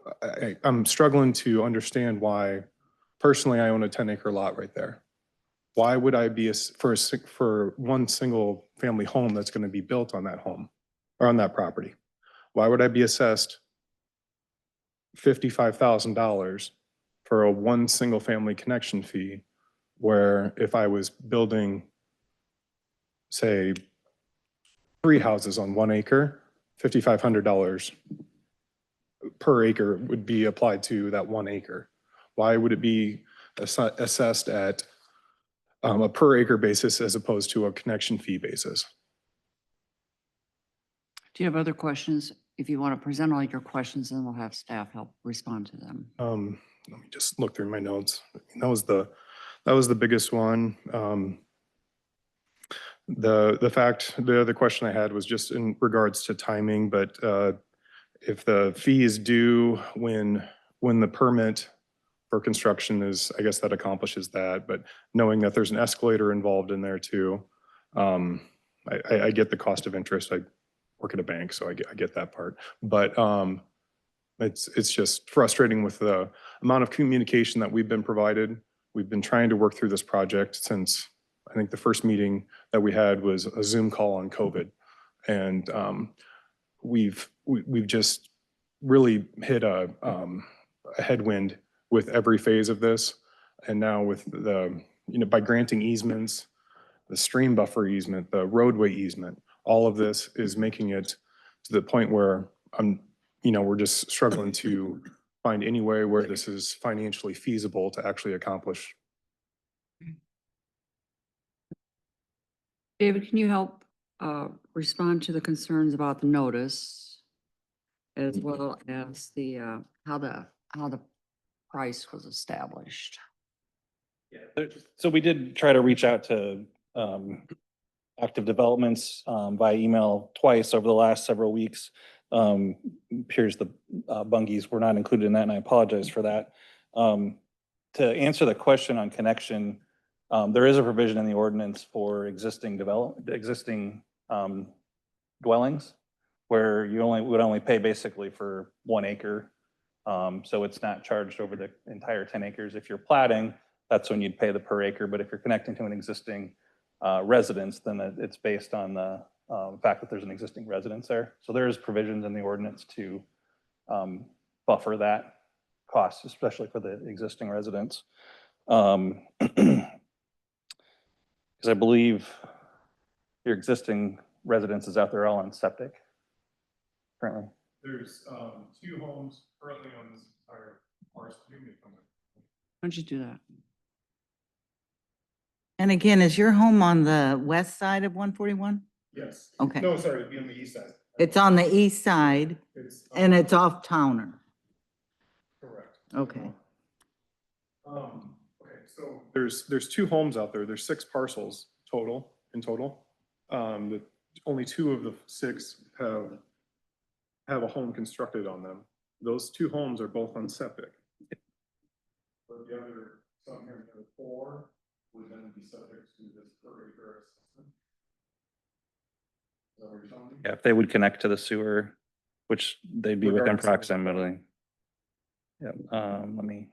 I'm struggling to understand why, personally, I own a 10-acre lot right there. Why would I be for one single family home that's going to be built on that home or on that property? Why would I be assessed $55,000 for a one single family connection fee, where if I was building, say, 3 houses on 1 acre, $5,500 per acre would be applied to that 1 acre? Why would it be assessed at a per acre basis as opposed to a connection fee basis? Do you have other questions? If you want to present all your questions, then we'll have staff help respond to them. Let me just look through my notes. That was the biggest one. The other question I had was just in regards to timing, but if the fee is due when the permit for construction is, I guess that accomplishes that, but knowing that there's an escalator involved in there too, I get the cost of interest. I work at a bank, so I get that part. But it's just frustrating with the amount of communication that we've been provided. We've been trying to work through this project since, I think the first meeting that we had was a Zoom call on COVID. And we've just really hit a headwind with every phase of this. And now with by granting easements, the stream buffer easement, the roadway easement, all of this is making it to the point where we're just struggling to find any way where this is financially feasible to actually accomplish. David, can you help respond to the concerns about the notice as well as how the price was established? Yeah, so we did try to reach out to active developments by email twice over the last several weeks. Appears the Bungies were not included in that, and I apologize for that. To answer the question on connection, there is a provision in the ordinance for existing dwellings where you would only pay basically for 1 acre. So it's not charged over the entire 10 acres. If you're platting, that's when you'd pay the per acre. But if you're connecting to an existing residence, then it's based on the fact that there's an existing residence there. So there's provisions in the ordinance to buffer that cost, especially for the existing residents. Because I believe your existing residence is out there all on septic currently. There's 2 homes currently on this entire parcel. Why don't you do that? And again, is your home on the west side of 141? Yes. Okay. No, sorry, it'd be on the east side. It's on the east side and it's off Towner. Correct. Okay. Okay, so there's 2 homes out there. There's 6 parcels in total. Only 2 of the 6 have a home constructed on them. Those 2 homes are both on septic. But the other, some here, the 4 would then be subject to this per acre assessment. Is that what you're telling me? Yeah, if they would connect to the sewer, which they'd be within Regardless of- proximity. Yeah, let me.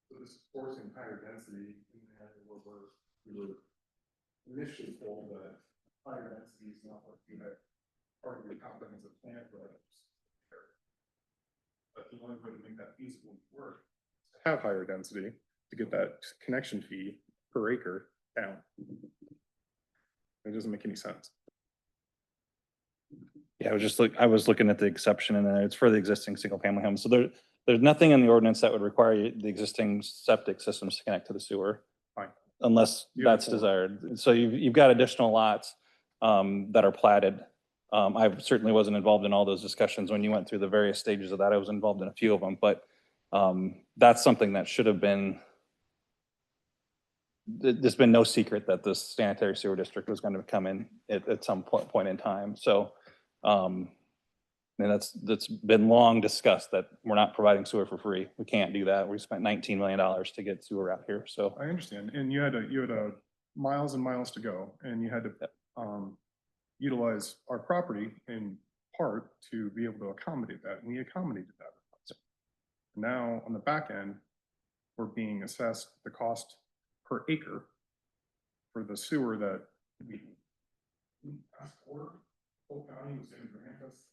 So this is forcing higher density in that we were initially told that higher density is not what you had part of your comprehensive plan for that. But the only way to make that feasible work is to have higher density to get that connection fee per acre down. It doesn't make any sense. Yeah, I was looking at the exception and then it's for the existing single family home. So there's nothing in the ordinance that would require the existing septic systems to connect to the sewer. Fine. Unless that's desired. So you've got additional lots that are platted. I certainly wasn't involved in all those discussions when you went through the various stages of that. I was involved in a few of them, but that's something that should have been. There's been no secret that this sanitary sewer district was going to come in at some point in time. So, and that's been long discussed that we're not providing sewer for free. We can't do that. We spent $19 million to get sewer out here. So I understand. And you had miles and miles to go, and you had to utilize our property in part to be able to accommodate that, and we accommodated that. Now, on the back end, we're being assessed the cost per acre for the sewer that we asked for. Polk County was going to grant us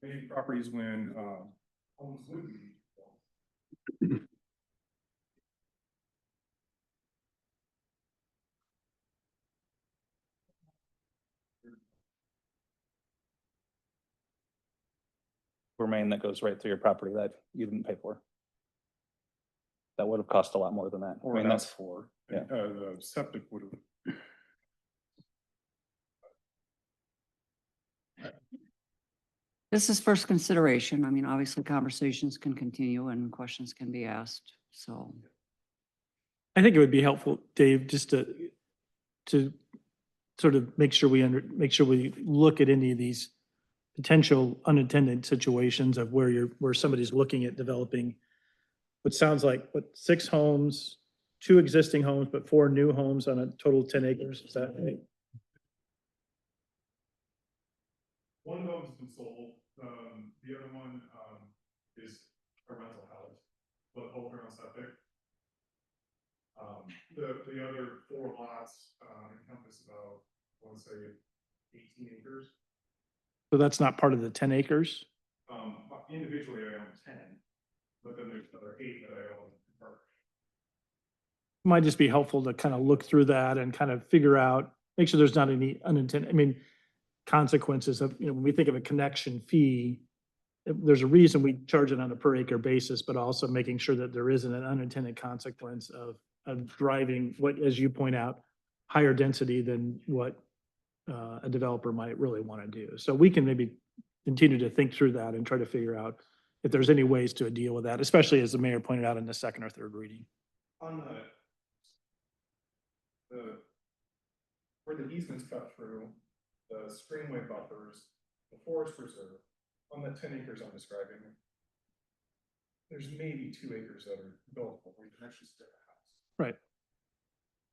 many properties when homes would be built. remain that goes right through your property that you didn't pay for. That would have cost a lot more than that. Or I mean, asked that's for. yeah. The septic would have. This is first consideration. I mean, obviously conversations can continue and questions can be asked, so. I think it would be helpful, Dave, just to sort of make sure we look at any of these potential unintended situations of where somebody's looking at developing what sounds like, 6 homes, 2 existing homes, but 4 new homes on a total of 10 acres. Is that right? One home's been sold, the other one, is a rental house, but both are on septic. The other 4 lots, encompass about, I want to say 18 acres. So that's not part of the 10 acres? Individually I own 10, but then there's another 8 that I own in partnership. Might just be helpful to kind of look through that and kind of figure out, make sure there's not any unintended, consequences of, when we think of a connection fee, there's a reason we charge it on a per acre basis, but also making sure that there isn't an unintended consequence of driving what, as you point out, higher density than what a developer might really want to do. So we can maybe continue to think through that and try to figure out if there's any ways to deal with that, especially as the mayor pointed out in the second or third reading. On where the easements cut through, the streamway buffers, the forest reserve, on the 10 acres I'm describing, there's maybe 2 acres that are buildable where you can actually stick a house. Right.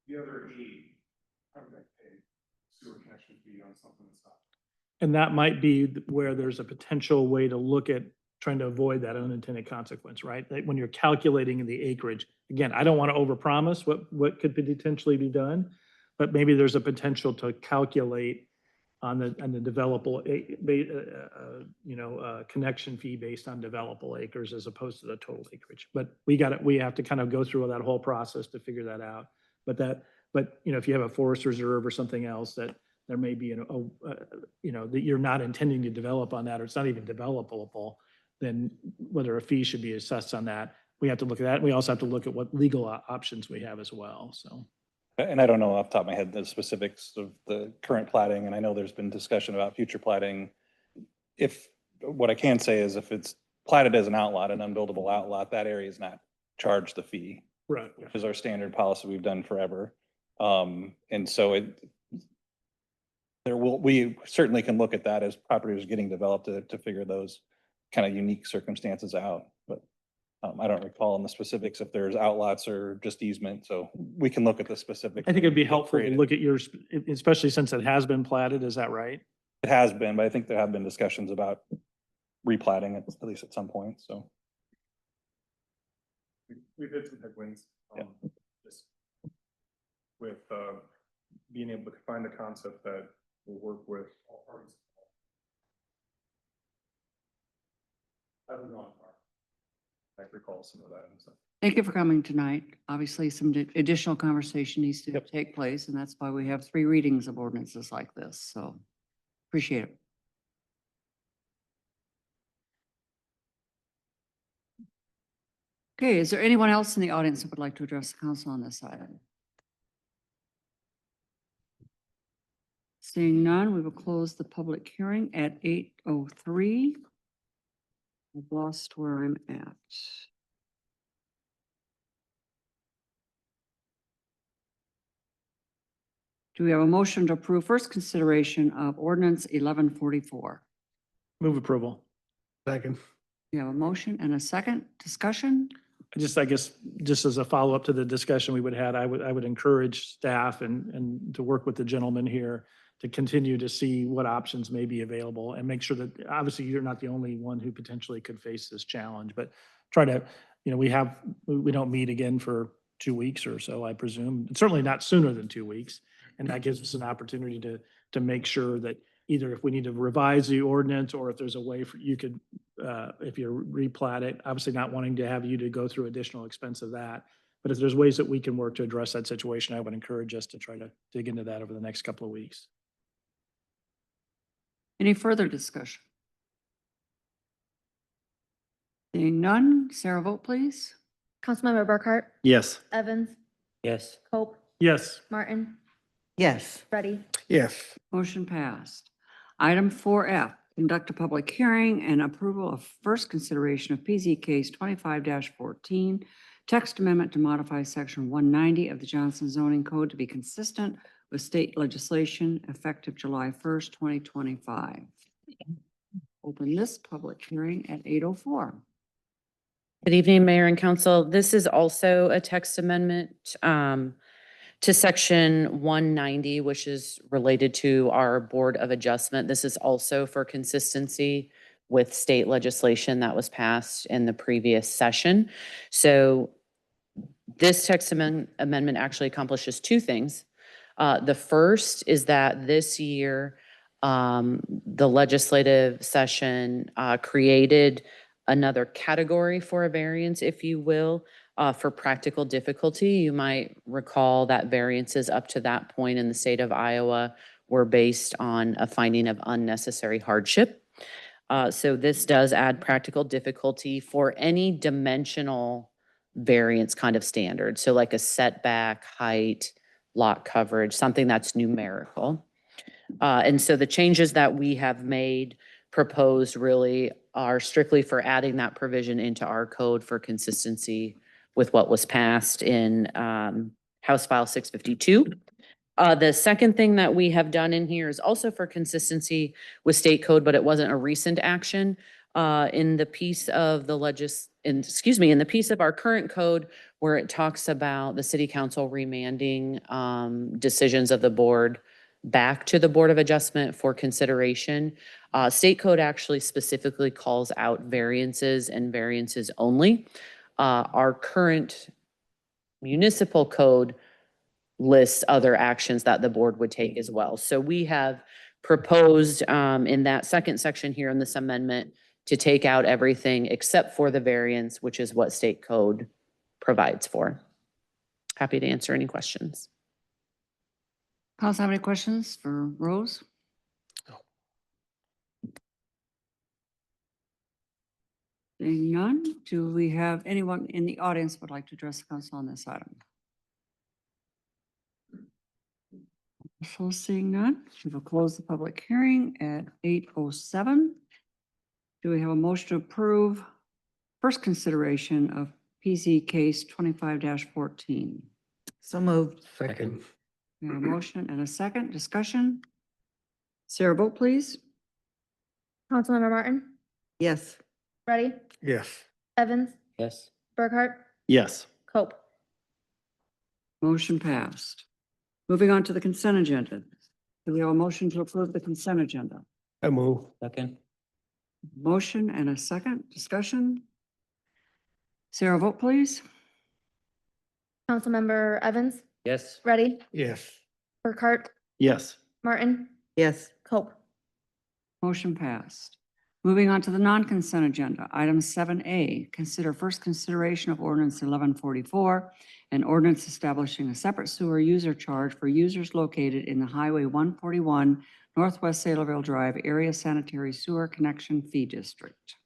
The other 8, how would I pay sewer connection fee on something that's not? And that might be where there's a potential way to look at trying to avoid that unintended consequence, right? That when you're calculating the acreage, again, I don't want to overpromise what could potentially be done, but maybe there's a potential to calculate on the developable, connection fee based on developable acres as opposed to the total acreage. But we have to kind of go through that whole process to figure that out. But if you have a forest reserve or something else that there may be, that you're not intending to develop on that, or it's not even developable, then whether a fee should be assessed on that, we have to look at that. And we also have to look at what legal options we have as well, so. And I don't know off the top of my head the specifics of the current plating, and I know there's been discussion about future plating. What I can say is if it's platted as an outlot, an unbuildable outlot, that area is not charged the fee. Right. Which is our standard policy we've done forever. And so we certainly can look at that as properties getting developed to figure those kind of unique circumstances out. But I don't recall in the specifics if there's outlots or just easement, so we can look at the specifics. I think it'd be helpful to look at yours, especially since it has been platted, is that right? It has been, but I think there have been discussions about replatting it, at least at some point, so. We've hit some headwinds, just with being able to find a concept that will work with all parties. Hasn't gone far. I recall some of that. So. Thank you for coming tonight. Obviously, some additional conversation needs to take place, and that's why we have 3 readings of ordinances like this. So appreciate it. Okay, is there anyone else in the audience that would like to address the council on this item? Seeing none, we will close the public hearing at 8:03. I've lost where I'm at. Do we have a motion to approve first consideration of ordinance 1144? Move approval. Second. We have a motion and a second discussion. I guess, just as a follow-up to the discussion we would had, I would encourage staff and to work with the gentleman here to continue to see what options may be available and make sure that, obviously, you're not the only one who potentially could face this challenge, but try to, we don't meet again for 2 weeks or so, I presume, certainly not sooner than 2 weeks. And that gives us an opportunity to make sure that either if we need to revise the ordinance or if there's a way for you could, if you replat it, obviously not wanting to have you to go through additional expense of that. But if there's ways that we can work to address that situation, I would encourage us to try to dig into that over the next couple of weeks. Any further discussion? Seeing none, Sarah, vote please. Councilmember Burkhart, Yes. Evans, Yes. Cope, Yes. Martin, Yes. Ready. Yes. Motion passed. Item 4F, conduct a public hearing and approval of first consideration of PZ case 25-14, text amendment to modify section 190 of the Johnson zoning code to be consistent with state legislation effective July 1st, 2025. Open this public hearing at 8:04. Good evening, Mayor and Council. This is also a text amendment to section 190, which is related to our Board of Adjustment. This is also for consistency with state legislation that was passed in the previous session. So this text amendment actually accomplishes 2 things. The first is that this year, the legislative session created another category for a variance, if you will, for practical difficulty. You might recall that variances up to that point in the state of Iowa were based on a finding of unnecessary hardship. So this does add practical difficulty for any dimensional variance kind of standard. So like a setback, height, lot coverage, something that's numerical. And so the changes that we have made proposed really are strictly for adding that provision into our code for consistency with what was passed in House File 652. The second thing that we have done in here is also for consistency with state code, but it wasn't a recent action. In the piece of the in the piece of our current code where it talks about the city council remanding decisions of the board back to the Board of Adjustment for consideration. State code actually specifically calls out variances and variances only. Our current municipal code lists other actions that the board would take as well. So we have proposed in that second section here in this amendment to take out everything except for the variance, which is what state code provides for. Happy to answer any questions. Council have any questions for Rose? Seeing none, do we have anyone in the audience who would like to address the council on this item? So seeing none, we will close the public hearing at 8:07. Do we have a motion to approve first consideration of PZ case 25-14? So moved. Second. We have a motion and a second discussion. Sarah, vote please. Councilmember Martin, Yes. Ready. Yes. Evans, Yes. Burkhart, Yes. Cope. Motion passed. Moving on to the consent agenda. Do we have a motion to approve the consent agenda? I move. Second. Motion and a second discussion. Sarah, vote please. Councilmember Evans, Yes. Ready. Yes. Burkhart, Yes. Martin, Yes. Cope. Motion passed. Moving on to the non-consent agenda, item 7A, consider first consideration of ordinance 1144, an ordinance establishing a separate sewer user charge for users located in the Highway 141 Northwest Saylorville Drive Area Sanitary Sewer Connection Fee District.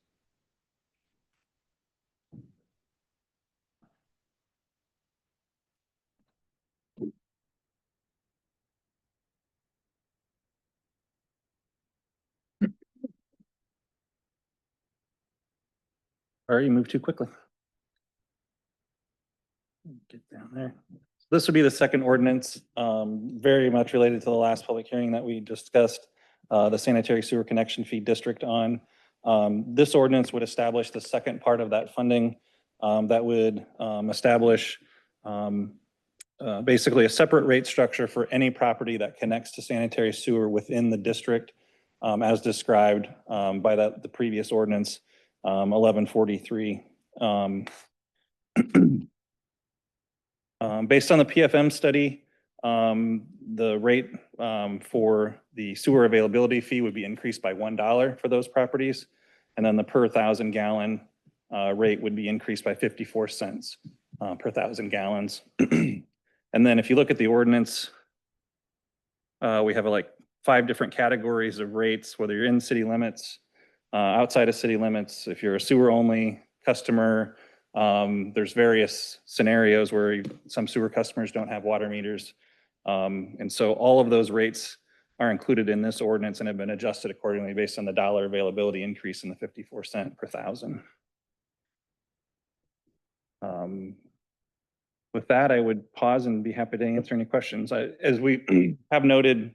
Or you moved too quickly. Get down there. This would be the second ordinance, very much related to the last public hearing that we discussed, the sanitary sewer connection fee district on. This ordinance would establish the second part of that funding that would establish basically a separate rate structure for any property that connects to sanitary sewer within the district as described by the previous ordinance, 1143. Based on the PFM study, the rate for the sewer availability fee would be increased by $1 for those properties. And then the per 1,000 gallon rate would be increased by 54 cents per 1,000 gallons. And then if you look at the ordinance, we have like 5 different categories of rates, whether you're in city limits, outside of city limits, if you're a sewer only customer, there's various scenarios where some sewer customers don't have water meters. And so all of those rates are included in this ordinance and have been adjusted accordingly based on the dollar availability increase in the 54 cent per 1,000. With that, I would pause and be happy to answer any questions. As we have noted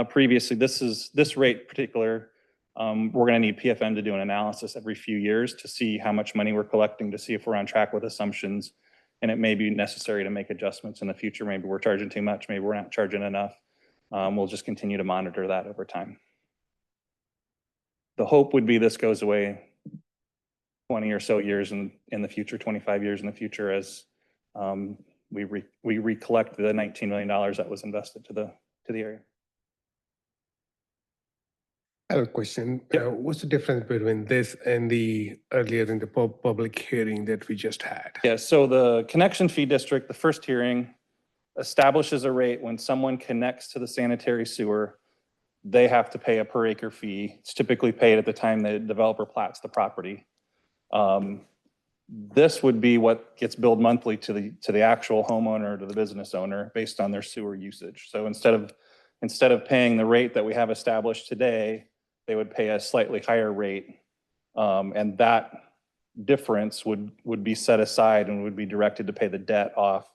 previously, this rate particular, we're going to need PFM to do an analysis every few years to see how much money we're collecting, to see if we're on track with assumptions. And it may be necessary to make adjustments in the future. Maybe we're charging too much, maybe we're not charging enough. We'll just continue to monitor that over time. The hope would be this goes away 20 or so years in the future, 25 years in the future, as we recollect the $19 million that was invested to the area. I have a question. What's the difference between this and the earlier in the public hearing that we just had? Yeah, so the connection fee district, the first hearing, establishes a rate when someone connects to the sanitary sewer, they have to pay a per acre fee. It's typically paid at the time the developer plats the property. This would be what gets billed monthly to the actual homeowner, to the business owner, based on their sewer usage. So instead of paying the rate that we have established today, they would pay a slightly higher rate. And that difference would be set aside and would be directed to pay the debt off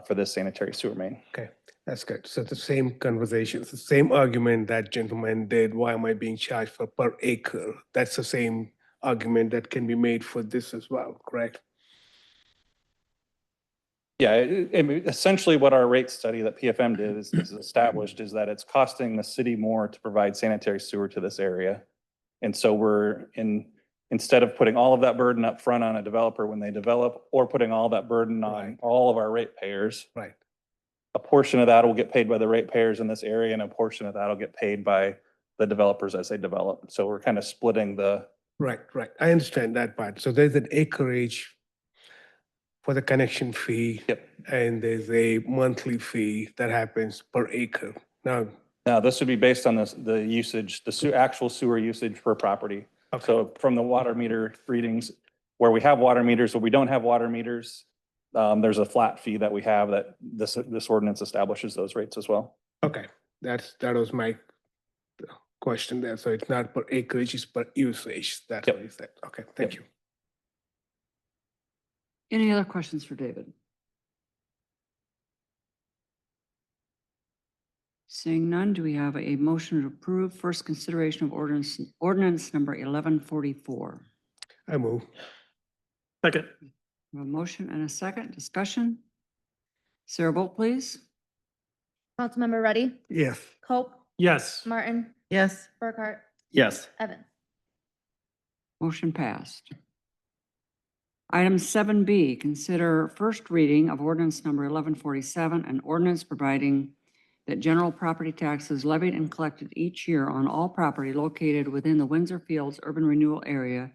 for this sanitary sewer main. Okay, that's good. So the same conversation, the same argument that gentleman did, why am I being charged for per acre? That's the same argument that can be made for this as well, correct? Yeah, essentially what our rate study that PFM did is established is that it's costing the city more to provide sanitary sewer to this area. And so instead of putting all of that burden up front on a developer when they develop, or putting all that burden on all of our ratepayers, right, a portion of that will get paid by the ratepayers in this area, and a portion of that will get paid by the developers as they develop. So we're kind of splitting the... Right. I understand that part. So there's an acreage for the connection fee. Yep. And there's a monthly fee that happens per acre. Now this would be based on the usage, actual sewer usage per property. Okay. So from the water meter readings, where we have water meters, where we don't have water meters, there's a flat fee that we have that this ordinance establishes those rates as well. Okay, that was my question there. So it's not per acreage, it's per usage. That's what he said. Okay, thank you. Any other questions for David? Seeing none, do we have a motion to approve first consideration of ordinance number 1144? I move. Second. A motion and a second. Discussion? Sarah Bolt, please. Councilmember Reddy, Yes. Cope, Yes. Martin, Yes. Burkhart, Yes. Evans. Motion passed. Item 7B, consider first reading of ordinance number 1147, an ordinance providing that general property taxes levied and collected each year on all property located within the Windsor Fields urban renewal area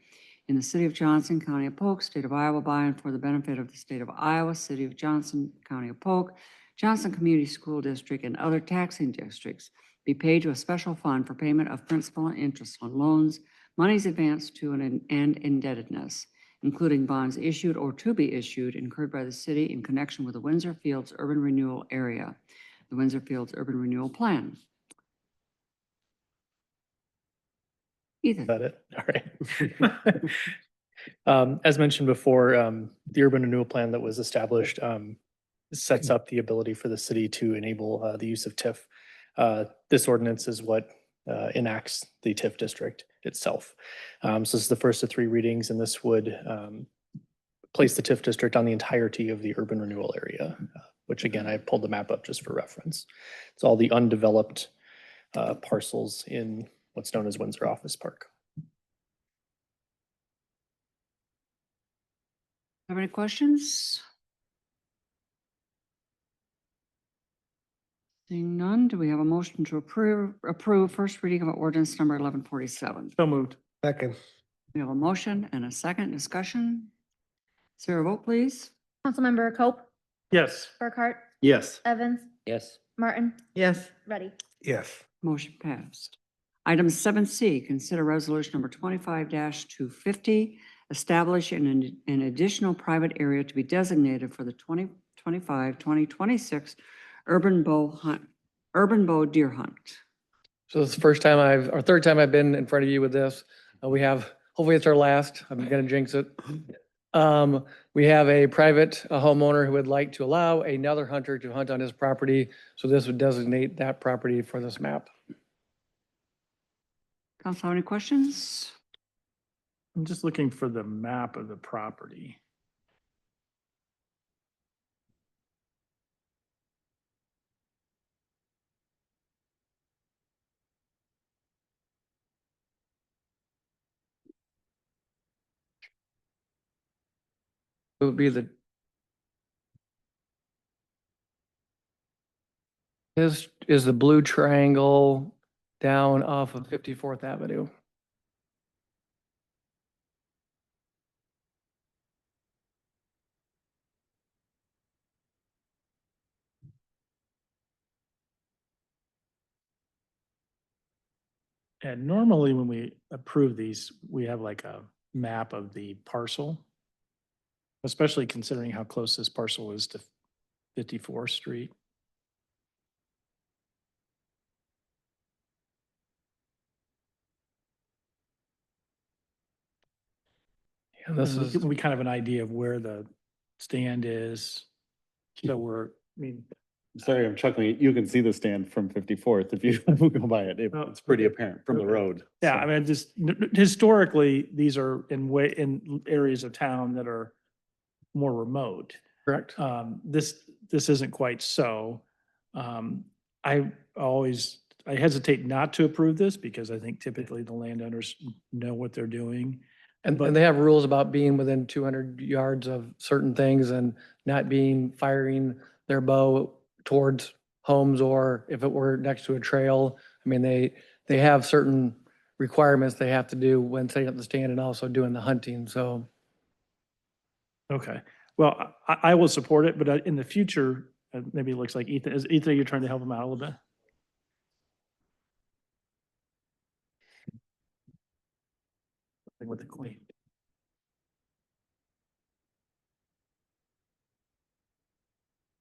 in the city of Johnson, county of Polk, state of Iowa, by and for the benefit of the state of Iowa, city of Johnson, county of Polk, Johnson Community School District, and other taxing districts be paid to a special fund for payment of principal and interest on loans, monies advanced to and indebtedness, including bonds issued or to be issued incurred by the city in connection with the Windsor Fields urban renewal area, the Windsor Fields urban renewal plan. Ethan. Is that it? All right. As mentioned before, the urban renewal plan that was established sets up the ability for the city to enable the use of TIF. This ordinance is what enacts the TIF district itself. So this is the first of 3 readings, and this would place the TIF district on the entirety of the urban renewal area, which again, I pulled the map up just for reference. It's all the undeveloped parcels in what's known as Windsor Office Park. Have any questions? Seeing none, do we have a motion to approve first reading of ordinance number 1147? So moved. Second. We have a motion and a second discussion. Sarah, vote please. Councilmember Cope, Yes. Burkhart, Yes. Evans, Yes. Martin, Yes. Ready. Yes. Motion passed. Item 7C, consider resolution number 25-250, establishing an additional private area to be designated for the 2025-2026 urban bow deer hunt. So this is the first time third time I've been in front of you with this. Hopefully it's our last. I'm gonna jinx it. We have a private homeowner who would like to allow another hunter to hunt on his property. So this would designate that property for this map. Council, any questions? I'm just looking for the map of the property. It would be this is the blue triangle down off of 54th Avenue. And normally when we approve these, we have like a map of the parcel, especially considering how close this parcel is to 54th Street. And this And is, we kind of an idea of where the stand is. So Sorry, I'm chuckling. You can see the stand from 54th if you go by it. It's pretty apparent from the road. yeah, I mean, just historically, these are in areas of town that are more remote. correct. This isn't quite so. I hesitate not to approve this because I think typically the landowners know what they're doing. And they have rules about being within 200 yards of certain things and not firing their bow towards homes, or if it were next to a trail. I mean, they have certain requirements they have to do when setting up the stand and also doing the hunting, so. Okay, well, I will support it, but in the future, maybe it looks like Ethan, you're trying to help him out a little bit? With the queen.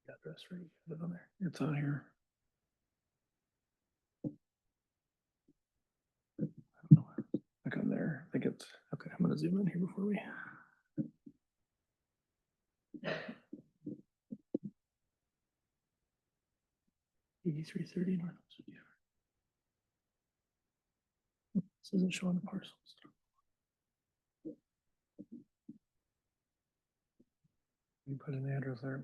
Address for you, put it on there. It's on here. Look on there. I think it's, okay, I'm gonna zoom in here before we. $83.30 North. This isn't showing the parcels. You put in the address there.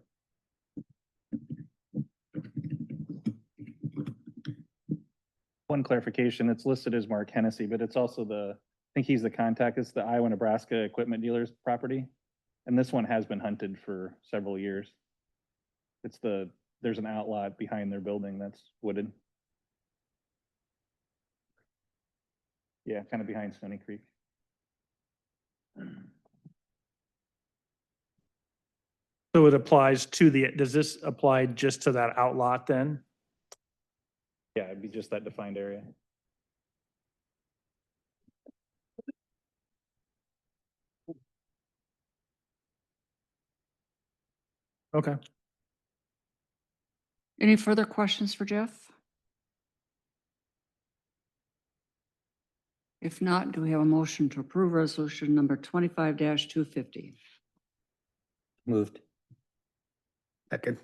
One clarification, it's listed as Mark Hennessy, but it's also I think he's the contact, it's the Iowa, Nebraska equipment dealer's property. And this one has been hunted for several years. It's the there's an outlot behind their building that's wooded. Yeah, kind of behind Stony Creek. So it applies to does this apply just to that outlot then? Yeah, it'd be just that defined area. Okay. Any further questions for Jeff? If not, do we have a motion to approve resolution number 25-250? Moved. Second.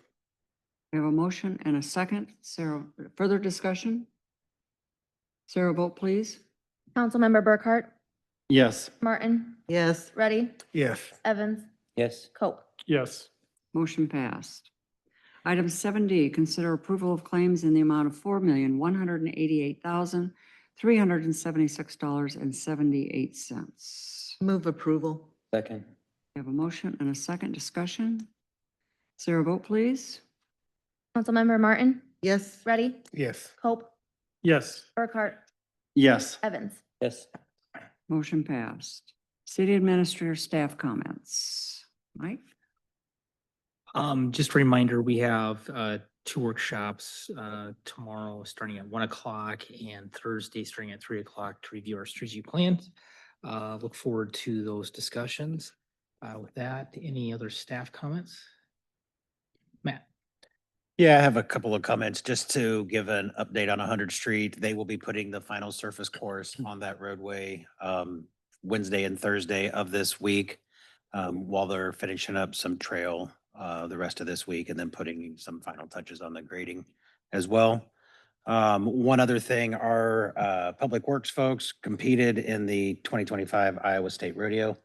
We have a motion and a second. Sarah, further discussion? Sarah, vote please. Councilmember Burkhart, Yes. Martin, Yes. Ready, Yes. Evans, Yes. Coe. Yes. Motion passed. Item 7D, consider approval of claims in the amount of $4,188,376.78. Move approval. Second. We have a motion and a second discussion. Sarah, vote please. Councilmember Martin, Yes. Ready, Yes. Coe, Yes. Burkhart, Yes. Evans. Yes. Motion passed. City Administrator staff comments. Mike? Just a reminder, we have 2 workshops tomorrow starting at 1 o'clock and Thursday starting at 3 o'clock to review our strategic plans. Look forward to those discussions. With that, any other staff comments? Matt? Yeah, I have a couple of comments just to give an update on 100th Street. They will be putting the final surface course on that roadway Wednesday and Thursday of this week while they're finishing up some trail the rest of this week and then putting some final touches on the grading as well. One other thing, our Public Works folks competed in the 2025 Iowa State Rodeo.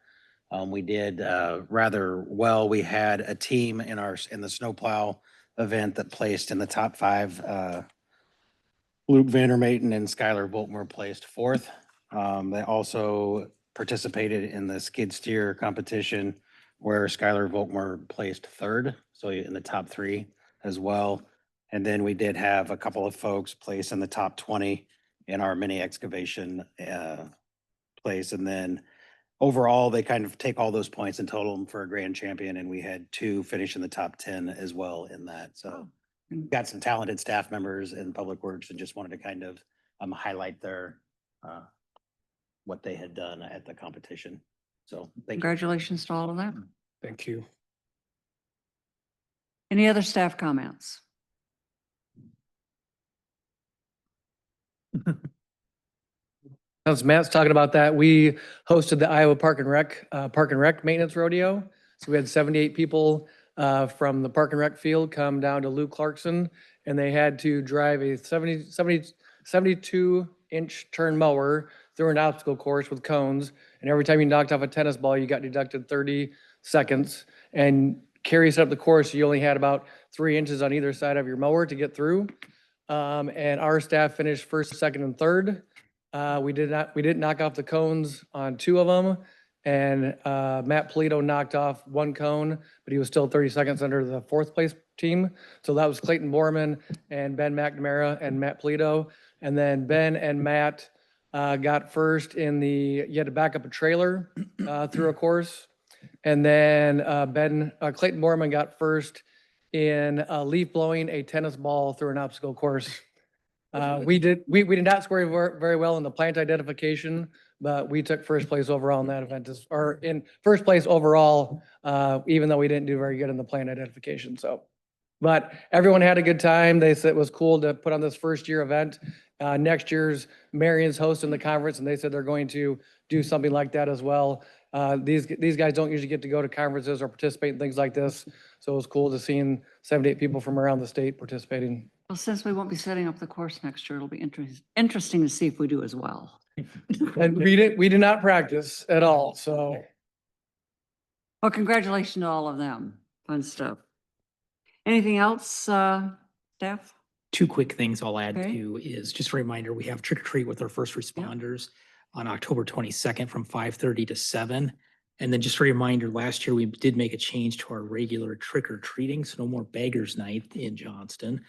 We did rather well. We had a team in the snowplow event that placed in the top 5. Luke Vandermaten and Skylar Volkmer placed 4th. They also participated in the skid steer competition where Skylar Volkmer placed 3rd, so in the top 3 as well. And then we did have a couple of folks place in the top 20 in our mini excavation place. And then overall, they kind of take all those points and total them for a grand champion. And we had 2 finish in the top 10 as well in that. So got some talented staff members in Public Works and just wanted to kind of highlight their what they had done at the competition. So thank you. Congratulations to all of them. Thank you. Any other staff comments? As Matt's talking about that, we hosted the Iowa Park and Rec Maintenance Rodeo. So we had 78 people from the Park and Rec field come down to Lou Clarkson, and they had to drive a 72-inch turn mower through an obstacle course with cones. And every time you knocked off a tennis ball, you got deducted 30 seconds. And Carrie set up the course, you only had about 3 inches on either side of your mower to get through. And our staff finished 1st, 2nd, and 3rd. We didn't knock off the cones on 2 of them. And Matt Polito knocked off 1 cone, but he was still 30 seconds under the 4th place team. So that was Clayton Borman and Ben McNamara and Matt Polito. And then Ben and Matt got 1st in you had to back up a trailer through a course. And then Clayton Borman got 1st in leaf blowing a tennis ball through an obstacle course. We did not score very well in the plant identification, but we took 1st place overall in that event, or in 1st place overall, even though we didn't do very good in the plant identification. So, but everyone had a good time. They said it was cool to put on this 1st year event. Next year's Marion's hosting the conference, and they said they're going to do something like that as well. These guys don't usually get to go to conferences or participate in things like this. So it was cool to seeing 78 people from around the state participating. Well, since we won't be setting up the course next year, it'll be interesting to see if we do as well. And we did not practice at all, so. Well, congratulations to all of them. Fun stuff. Anything else, staff? 2 quick things I'll add Okay. to is just a reminder, we have trick or treat with our first responders on October 22nd from 5:30 to 7. And then just a reminder, last year we did make a change to our regular trick or treating, so no more beggars night in Johnston.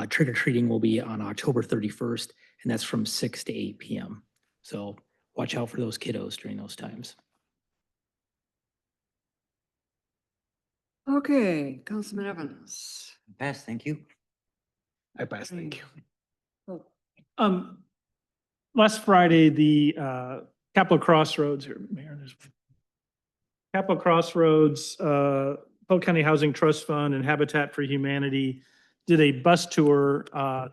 Trick or treating will be on October 31st, and that's from 6 to 8 p.m. So watch out for those kiddos during those times. Okay, Councilman Evans. Pass, thank you. I pass, thank you. Last Friday, the Capitol Crossroads here, Mayor, there's Capitol Crossroads, Polk County Housing Trust Fund and Habitat for Humanity did a bus tour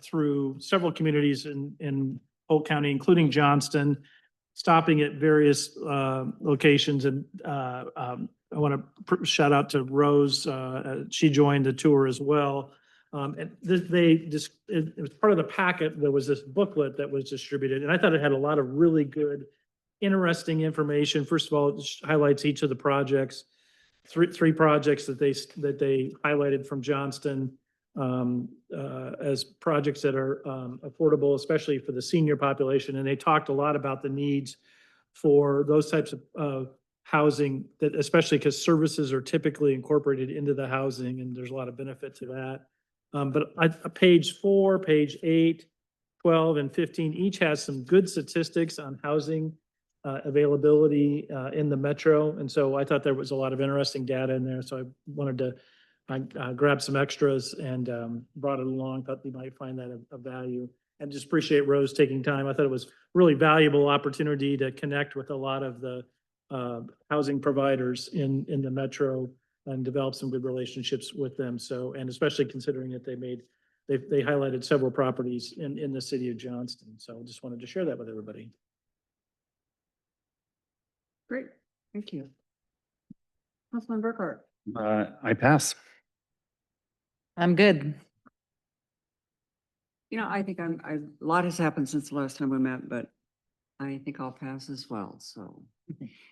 through several communities in Polk County, including Johnston, stopping at various locations. And I want to shout out to Rose. She joined the tour as well. And it was part of the packet. There was this booklet that was distributed, and I thought it had a lot of really good, interesting information. First of all, it highlights each of the projects, three projects that they highlighted from Johnston as projects that are affordable, especially for the senior population. And they talked a lot about the needs for those types of housing, that especially because services are typically incorporated into the housing, and there's a lot of benefit to that. But page 4, page 8, 12, and 15 each has some good statistics on housing availability in the metro. And so I thought there was a lot of interesting data in there. So I wanted to grab some extras and brought it along. Thought you might find that of value. And just appreciate Rose taking time. I thought it was really valuable opportunity to connect with a lot of the housing providers in the metro and develop some good relationships with them. So, and especially considering that they highlighted several properties in the city of Johnston. So I just wanted to share that with everybody. Great, thank you. Councilman Burkhart. I pass. I'm good. You know, I think a lot has happened since the last time we met, but I think I'll pass as well, so.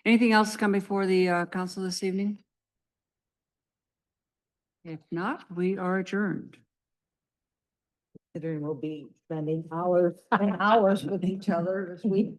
Anything else come before the council this evening? If not, we are adjourned. Considering we'll be spending hours and hours with each other this week.